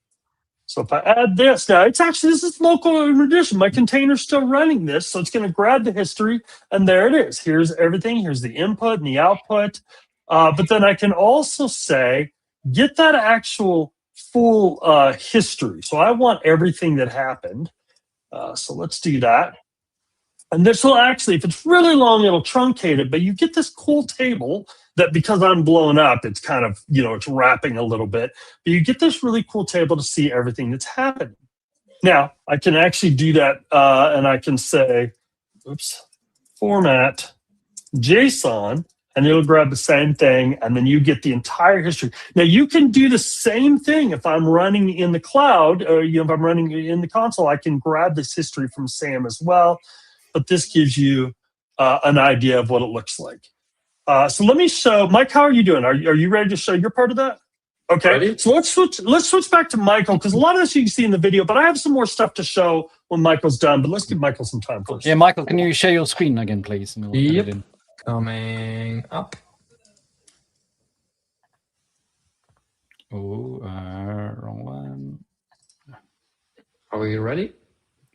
Speaker 2: So if I add this, now it's actually, this is local in addition. My container's still running this, so it's going to grab the history, and there it is. Here's everything. Here's the input and the output. But then I can also say, get that actual full history. So I want everything that happened. So let's do that. And this will actually, if it's really long, it'll truncate it, but you get this cool table that because I'm blown up, it's kind of, it's wrapping a little bit, but you get this really cool table to see everything that's happening. Now, I can actually do that and I can say, format JSON, and it'll grab the same thing, and then you get the entire history. Now, you can do the same thing if I'm running in the cloud, or if I'm running in the console, I can grab this history from SAM as well. But this gives you an idea of what it looks like. So let me show, Mike, how are you doing? Are you ready to show your part of that? Okay, ready? So let's switch back to Michael, because a lot of this you can see in the video, but I have some more stuff to show when Michael's done, but let's give Michael some time first.
Speaker 1: Yeah, Michael, can you share your screen again, please? And we'll
Speaker 3: yep, coming up.
Speaker 1: Oh, wrong one.
Speaker 3: Are we ready?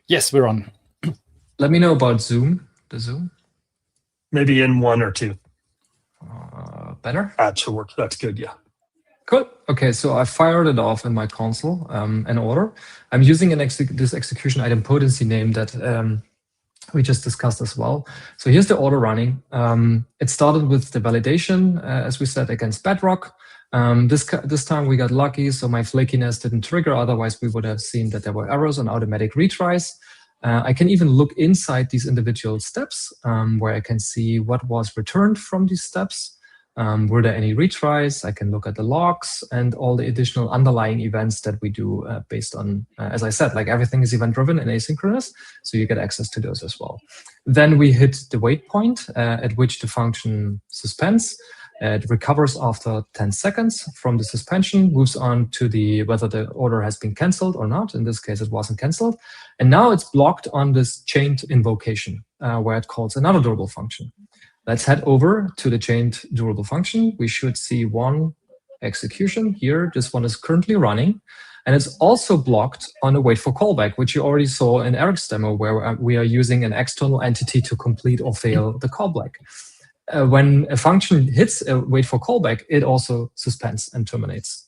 Speaker 1: Yes, we're on.
Speaker 3: Let me know about Zoom, the Zoom.
Speaker 2: Maybe in 1 or 2.
Speaker 3: Better?
Speaker 2: That should work. That's good, yeah.
Speaker 3: Good. Okay, so I fired it off in my console in order. I'm using this execution item potency name that we just discussed as well. So here's the order running. It started with the validation, as we said, against Bedrock. This time we got lucky, so my flakiness didn't trigger. Otherwise, we would have seen that there were errors on automatic retries. I can even look inside these individual steps where I can see what was returned from these steps. Were there any retries? I can look at the logs and all the additional underlying events that we do based on, as I said, like everything is event-driven and asynchronous, so you get access to those as well. Then we hit the wait point at which the function suspends. It recovers after 10 seconds from the suspension, moves on to whether the order has been canceled or not. In this case, it wasn't canceled. And now it's blocked on this chained invocation where it calls another durable function. Let's head over to the chained durable function. We should see one execution here. This one is currently running. And it's also blocked on a wait for callback, which you already saw in Eric's demo, where we are using an external entity to complete or fail the callback. When a function hits a wait for callback, it also suspends and terminates.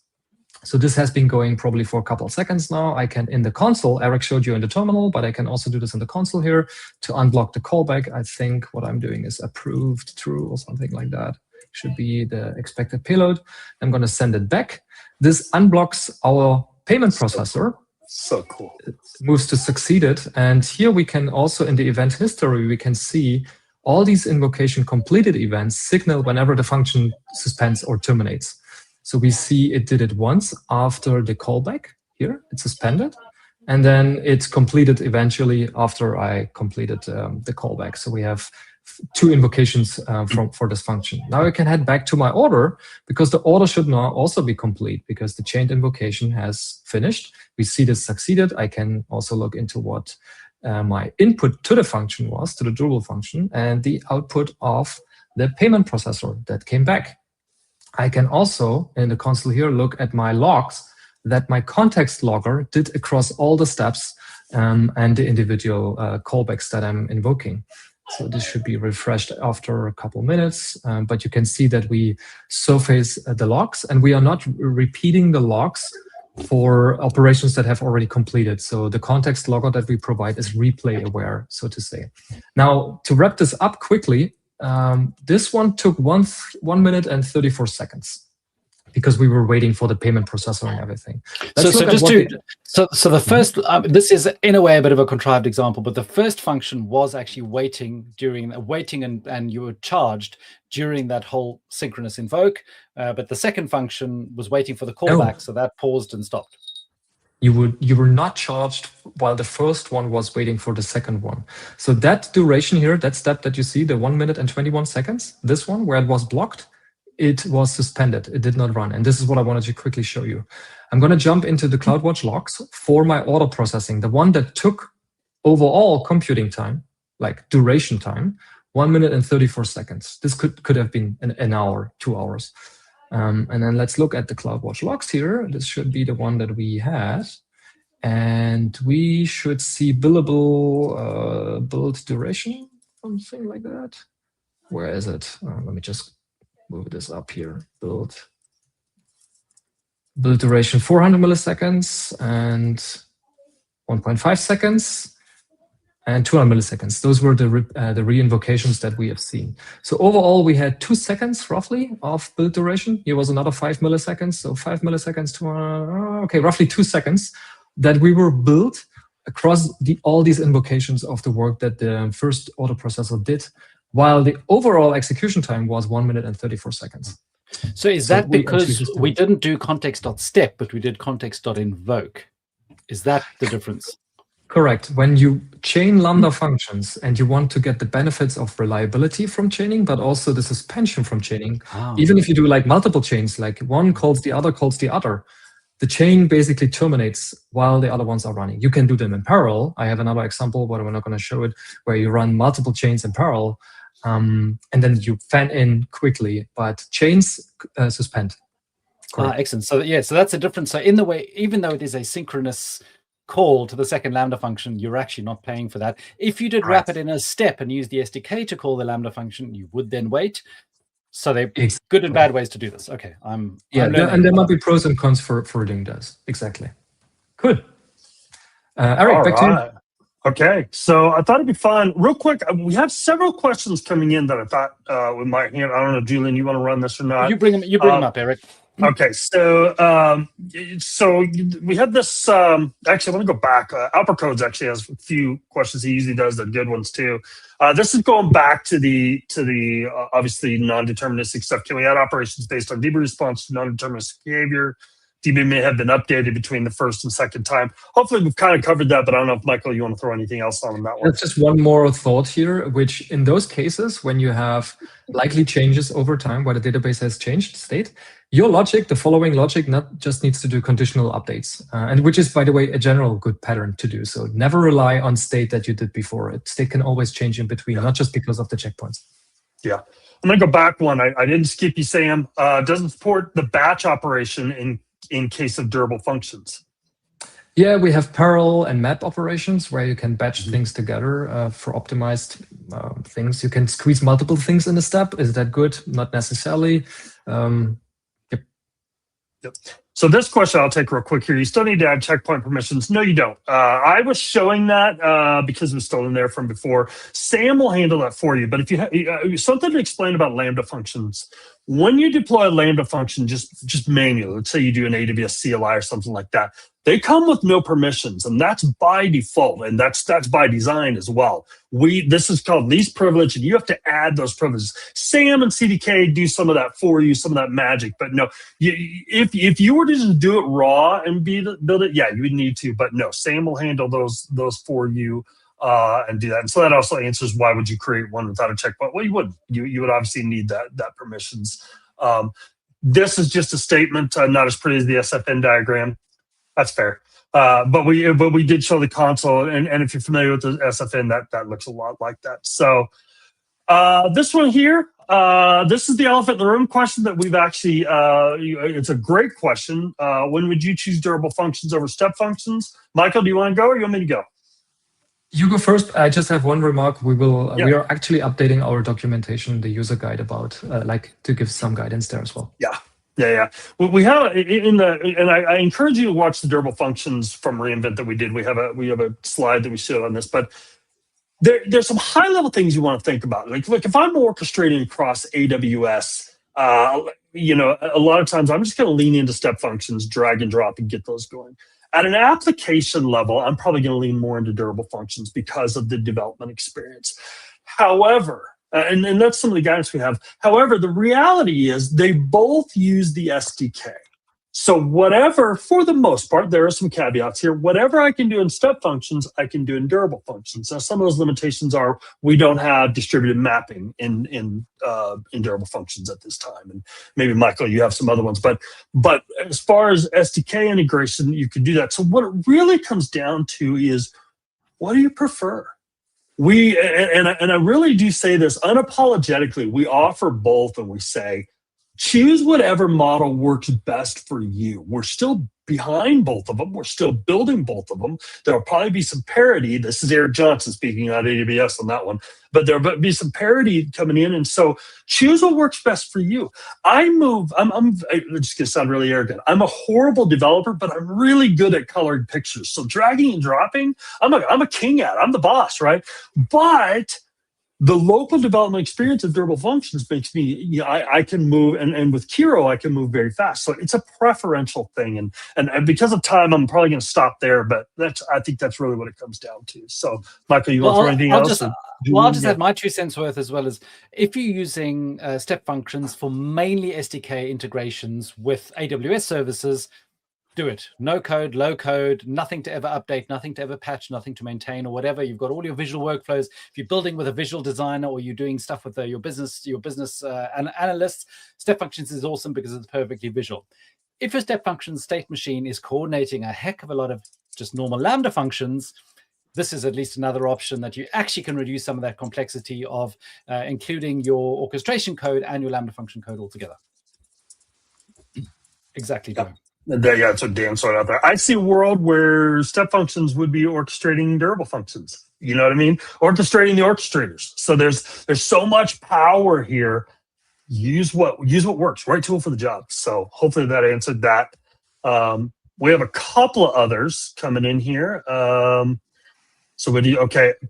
Speaker 3: So this has been going probably for a couple of seconds now. I can, in the console, Eric showed you in the terminal, but I can also do this in the console here to unblock the callback. I think what I'm doing is approved true or something like that. Should be the expected payload. I'm going to send it back. This unblocks our payment processor.
Speaker 2: So cool.
Speaker 3: It moves to succeeded. And here we can also, in the event history, we can see all these invocation completed events signal whenever the function suspends or terminates. So we see it did it once after the callback here, it suspended, and then it's completed eventually after I completed the callback. So we have 2 invocations for this function. Now I can head back to my order because the order should now also be complete because the chained invocation has finished. We see this succeeded. I can also look into what my input to the function was, to the durable function, and the output of the payment processor that came back. I can also, in the console here, look at my logs that my context logger did across all the steps and the individual callbacks that I'm invoking. So this should be refreshed after a couple minutes, but you can see that we surface the logs, and we are not repeating the logs for operations that have already completed. So the context logger that we provide is replay aware, so to say. Now, to wrap this up quickly, this one took 1 minute and 34 seconds because we were waiting for the payment processor and everything.
Speaker 1: So the first, this is in a way a bit of a contrived example, but the first function was actually waiting and you were charged during that whole synchronous invoke. But the second function was waiting for the callback, so that paused and stopped.
Speaker 3: You were not charged while the first one was waiting for the second one. So that duration here, that step that you see, the 1 minute and 21 seconds, this one where it was blocked, it was suspended. It did not run. And this is what I wanted to quickly show you. I'm going to jump into the CloudWatch logs for my order processing, the one that took overall computing time, like duration time, 1 minute and 34 seconds. This could have been an hour, 2 hours. And then let's look at the CloudWatch logs here. This should be the one that we had. And we should see billable build duration, something like that. Where is it? Let me just move this up here. Build duration 400 milliseconds and 1.5 seconds. And 200 milliseconds. Those were the re-invocations that we have seen. So overall, we had 2 seconds roughly of build duration. Here was another 5 milliseconds. So 5 milliseconds to, okay, roughly 2 seconds that we were built across all these invocations of the work that the first order processor did, while the overall execution time was 1 minute and 34 seconds.
Speaker 1: So is that because we didn't do context.step, but we did context.invoke? Is that the difference?
Speaker 3: Correct. When you chain Lambda functions and you want to get the benefits of reliability from chaining, but also the suspension from chaining, even if you do like multiple chains, like one calls the other, the chain basically terminates while the other ones are running. You can do them in parallel. I have another example, but we're not going to show it, where you run multiple chains in parallel, and then you fan in quickly, but chains suspend.
Speaker 1: Excellent. So yeah, so that's a difference. So in the way, even though it is a synchronous call to the second Lambda function, you're actually not paying for that. If you did wrap it in a step and use the SDK to call the Lambda function, you would then wait. So they're good and bad ways to do this. Okay, I'm
Speaker 3: and there might be pros and cons for doing this. Exactly. Good. Eric, back to you.
Speaker 2: Okay, so I thought it'd be fun. Real quick, we have several questions coming in that I thought we might hear. I don't know, Julian, you want to run this or not?
Speaker 1: You bring them up, Eric.
Speaker 2: Okay, so we had this. Actually, I want to go back. Alpercodes actually has a few questions. He usually does the good ones too. This is going back to the obviously non-deterministic stuff. Can we add operations based on DB response to non-deterministic behavior? DB may have been updated between the first and second time. Hopefully, we've kind of covered that, but I don't know if Michael, you want to throw anything else on that one.
Speaker 3: That's just one more thought here, which in those cases, when you have likely changes over time where the database has changed state, your logic, the following logic, not just needs to do conditional updates, and which is, by the way, a general good pattern to do. So never rely on state that you did before. State can always change in between, not just because of the checkpoints.
Speaker 2: Yeah. I'm going to go back one. I didn't skip you, Sam. Doesn't support the batch operation in case of durable functions.
Speaker 3: Yeah, we have parallel and map operations where you can batch things together for optimized things. You can squeeze multiple things in a step. Is that good? Not necessarily. Yep.
Speaker 2: So this question I'll take real quick here. You still need to add checkpoint permissions. No, you don't. I was showing that because it was still in there from before. Sam will handle that for you. But if you something to explain about Lambda functions, when you deploy a Lambda function just manually, let's say you do an AWS CLI or something like that, they come with no permissions, and that's by default, and that's by design as well. This is called least privilege, and you have to add those privileges. SAM and CDK do some of that for you, some of that magic. But no, if you were to just do it raw and build it, yeah, you would need to. But no, SAM will handle those for you and do that. And so that also answers why would you create one without a checkpoint? Well, you wouldn't. You would obviously need that permissions. This is just a statement, not as pretty as the SFN diagram. That's fair. But we did show the console, and if you're familiar with the SFN, that looks a lot like that. So this one here, this is the elephant in the room question that we've actually, it's a great question. When would you choose durable functions over step functions? Michael, do you want to go or you want me to go?
Speaker 3: You go first. I just have one remark. We are actually updating our documentation, the user guide about to give some guidance there as well.
Speaker 2: Yeah. Well, we have and I encourage you to watch the durable functions from reInvent that we did. We have a slide that we showed on this, but there's some high level things you want to think about. Like, look, if I'm orchestrating across AWS, a lot of times I'm just going to lean into step functions, drag and drop, and get those going. At an application level, I'm probably going to lean more into durable functions because of the development experience. However, and that's some of the guidance we have. However, the reality is they both use the SDK. So whatever, for the most part, there are some caveats here. Whatever I can do in step functions, I can do in durable functions. Now, some of those limitations are we don't have distributed mapping in durable functions at this time. And maybe, Michael, you have some other ones. But as far as SDK integration, you can do that. So what it really comes down to is, what do you prefer? And I really do say this unapologetically. We offer both, and we say, choose whatever model works best for you. We're still behind both of them. We're still building both of them. There'll probably be some parity. This is Eric Johnson speaking on AWS on that one. But there'll be some parity coming in. And so choose what works best for you. I'm just going to sound really arrogant. I'm a horrible developer, but I'm really good at colored pictures. So dragging and dropping, I'm a king at it. I'm the boss, right? But the local development experience of durable functions makes me, I can move, and with Kiro, I can move very fast. So it's a preferential thing. And because of time, I'm probably going to stop there, but I think that's really what it comes down to. So, Michael, you want to throw anything else?
Speaker 1: I'll just add my 2 cents worth as well. As if you're using step functions for mainly SDK integrations with AWS services, do it. No code, low code, nothing to ever update, nothing to ever patch, nothing to maintain or whatever. You've got all your visual workflows. If you're building with a visual designer or you're doing stuff with your business analysts, step functions is awesome because it's perfectly visual. If your step function state machine is coordinating a heck of a lot of just normal Lambda functions, this is at least another option that you actually can reduce some of that complexity of including your orchestration code and your Lambda function code altogether. Exactly.
Speaker 2: Yeah. That's what Dan sorted out there. I see a world where step functions would be orchestrating durable functions. You know what I mean? Orchestrating the orchestrators. So there's so much power here. Use what works. Right tool for the job. So hopefully that answered that. We have a couple of others coming in here. So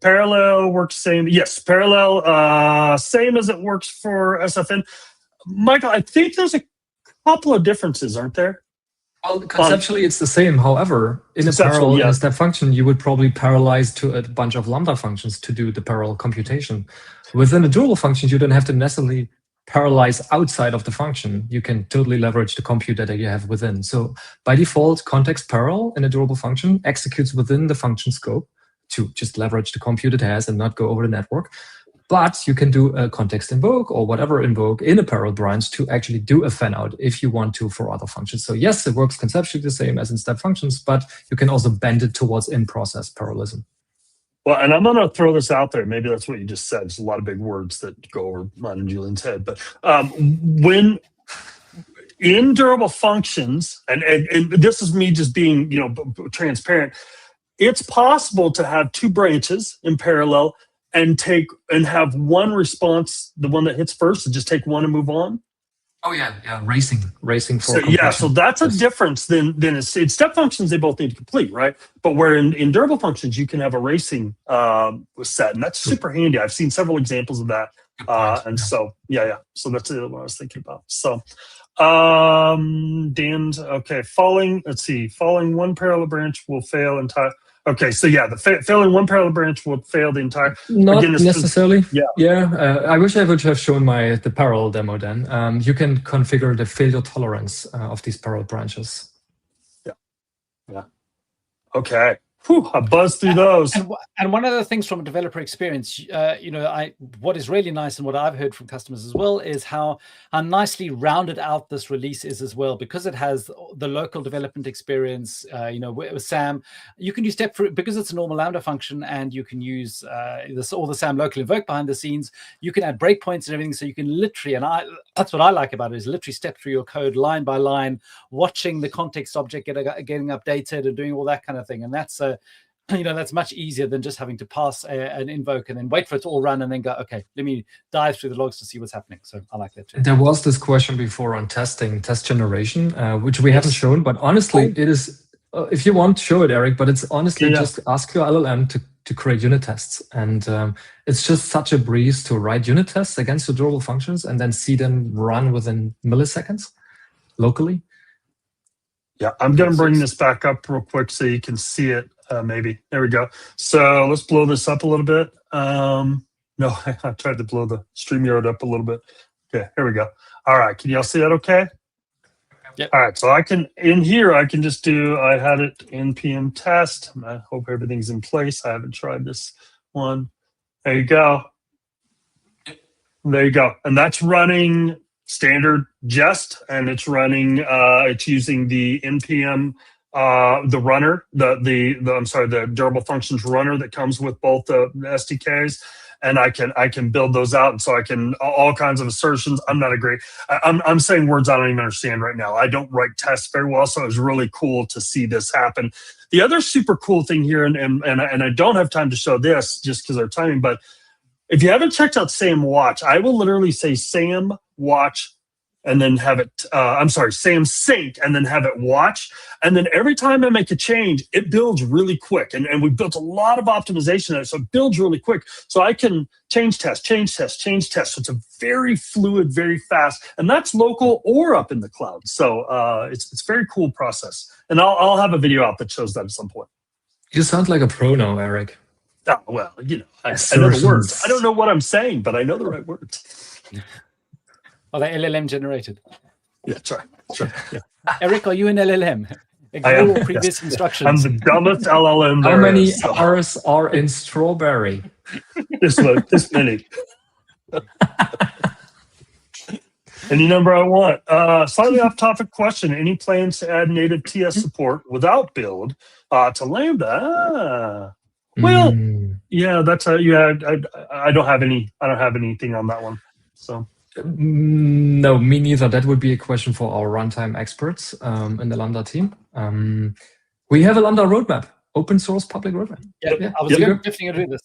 Speaker 2: parallel works same. Yes, parallel same as it works for SFN. Michael, I think there's a couple of differences, aren't there?
Speaker 3: Well, conceptually, it's the same. However, in a parallel in a step function, you would probably parallelize to a bunch of Lambda functions to do the parallel computation. Within a durable function, you don't have to necessarily parallelize outside of the function. You can totally leverage the compute data you have within. So by default, context parallel in a durable function executes within the function scope to just leverage the compute it has and not go over the network. But you can do a context invoke or whatever invoke in a parallel branch to actually do a fan out if you want to for other functions. So yes, it works conceptually the same as in step functions, but you can also bend it towards in-process parallelism.
Speaker 2: Well, and I'm going to throw this out there. Maybe that's what you just said. It's a lot of big words that go over mine and Julian's head. But when in durable functions, and this is me just being transparent, it's possible to have 2 branches in parallel and have one response, the one that hits first, and just take one and move on?
Speaker 3: Oh yeah, racing for
Speaker 2: So yeah, so
Speaker 3: completion.
Speaker 2: that's a
Speaker 3: Yes.
Speaker 2: difference than it's step functions. They both need to complete, right? But where in durable functions you can have a racing set, and that's super handy. I've seen several examples of that,
Speaker 3: Good point.
Speaker 2: and
Speaker 3: Yeah.
Speaker 2: so yeah. So that's what I was thinking about. So Dan's okay. Falling one parallel branch will fail entire. Okay, so yeah, the failing one parallel branch will fail the entire.
Speaker 3: Not
Speaker 2: Again,
Speaker 3: necessarily.
Speaker 2: Yeah.
Speaker 3: I wish I would have shown the parallel demo then. You can configure the failure tolerance of these parallel branches.
Speaker 2: Yeah. Okay. Whew, I buzzed through those.
Speaker 1: And one of the things from a developer experience, what is really nice and what I've heard from customers as well is how nicely rounded out this release is as well, because it has the local development experience. With SAM, you can use because it's a normal Lambda function, and you can use all the SAM local invoke behind the scenes. You can add breakpoints and everything, so you can literally, that's what I like about it, is literally step through your code line by line, watching the context object getting updated and doing all that kind of thing, and that's that's much easier than just having to pass an invoke and then wait for it to all run and then go, okay, let me dive through the logs to see what's happening. So I like that too.
Speaker 3: There was this question before on test generation, which we haven't shown, but honestly, it is, if you want, show it, Eric, but it's honestly just ask your LLM to create unit tests. And it's just such a breeze to write unit tests against the durable functions and then see them run within milliseconds locally.
Speaker 2: Yeah, I'm going to bring this back up real quick so you can see it. Maybe. There we go. So let's blow this up a little bit. No, I tried to blow the StreamYard up a little bit. Okay, here we go. All right, can y'all see that okay?
Speaker 1: Yep.
Speaker 2: All right, so I can just do, I had it npm test. I hope everything's in place. I haven't tried this one. There you go. There you go. And that's running standard jest, and it's running, it's using the npm the runner, the durable functions runner that comes with both the SDKs, and I can build those out, and so I can all kinds of assertions. I'm saying words I don't even understand right now. I don't write tests very well, so it was really cool to see this happen. The other super cool thing here, and I don't have time to show this just because of timing, but if you haven't checked out SAM Watch, I will literally say SAM Watch and then have it, SAM sync and then have it watch. And then every time I make a change, it builds really quick. And we built a lot of optimization on it, so it builds really quick. So I can change test. So it's a very fluid, very fast, and that's local or up in the cloud. So it's a very cool process. And I'll have a video out that shows that at some point.
Speaker 3: You sound like a pro now, Eric.
Speaker 2: Oh, well, I know the words. I don't know what I'm saying, but I know the right words.
Speaker 1: Are they LLM generated?
Speaker 2: Yeah, that's right. Yeah.
Speaker 1: Eric, are you an LLM? Ignore previous instructions.
Speaker 2: I'm the dumbest LLM there.
Speaker 3: How many R's are in strawberry?
Speaker 2: This many. Any number I want. Slightly off-topic question. Any plans to add native TS support without build to Lambda? Well, yeah, that's I don't have any. I don't have anything on that one. So.
Speaker 3: No, me neither. That would be a question for our runtime experts in the Lambda team. We have a Lambda roadmap, open source public roadmap.
Speaker 1: Yeah, I was definitely going to do this.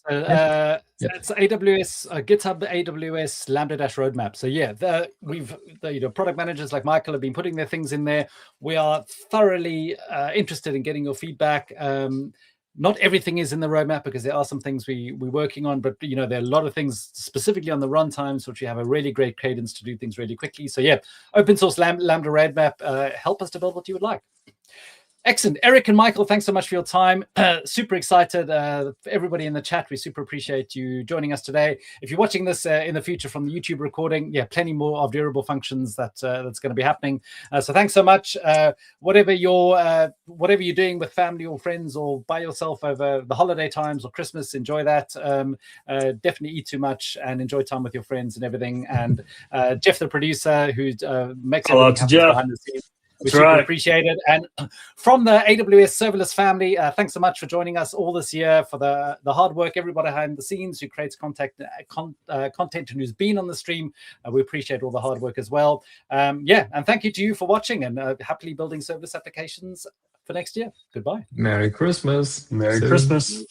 Speaker 1: It's AWS GitHub AWS Lambda roadmap. So yeah, the product managers like Michael have been putting their things in there. We are thoroughly interested in getting your feedback. Not everything is in the roadmap because there are some things we're working on, but there are a lot of things specifically on the runtimes, which we have a really great cadence to do things really quickly. So yeah, open source Lambda roadmap, help us to build what you would like. Excellent. Eric and Michael, thanks so much for your time. Super excited. Everybody in the chat, we super appreciate you joining us today. If you're watching this in the future from the YouTube recording, yeah, plenty more of durable functions that's going to be happening. So thanks so much. Whatever you're doing with family or friends or by yourself over the holiday times or Christmas, enjoy that. Definitely eat too much and enjoy time with your friends and everything. And Jeff, the producer, who makes everything happen behind the scenes. We super appreciate it. And from the AWS Serverless family, thanks so much for joining us all this year, for the hard work, everybody behind the scenes who creates content and who's been on the stream. We appreciate all the hard work as well. And thank you to you for watching, and happily building serverless applications for next year. Goodbye.
Speaker 3: Merry Christmas.
Speaker 2: Merry Christmas.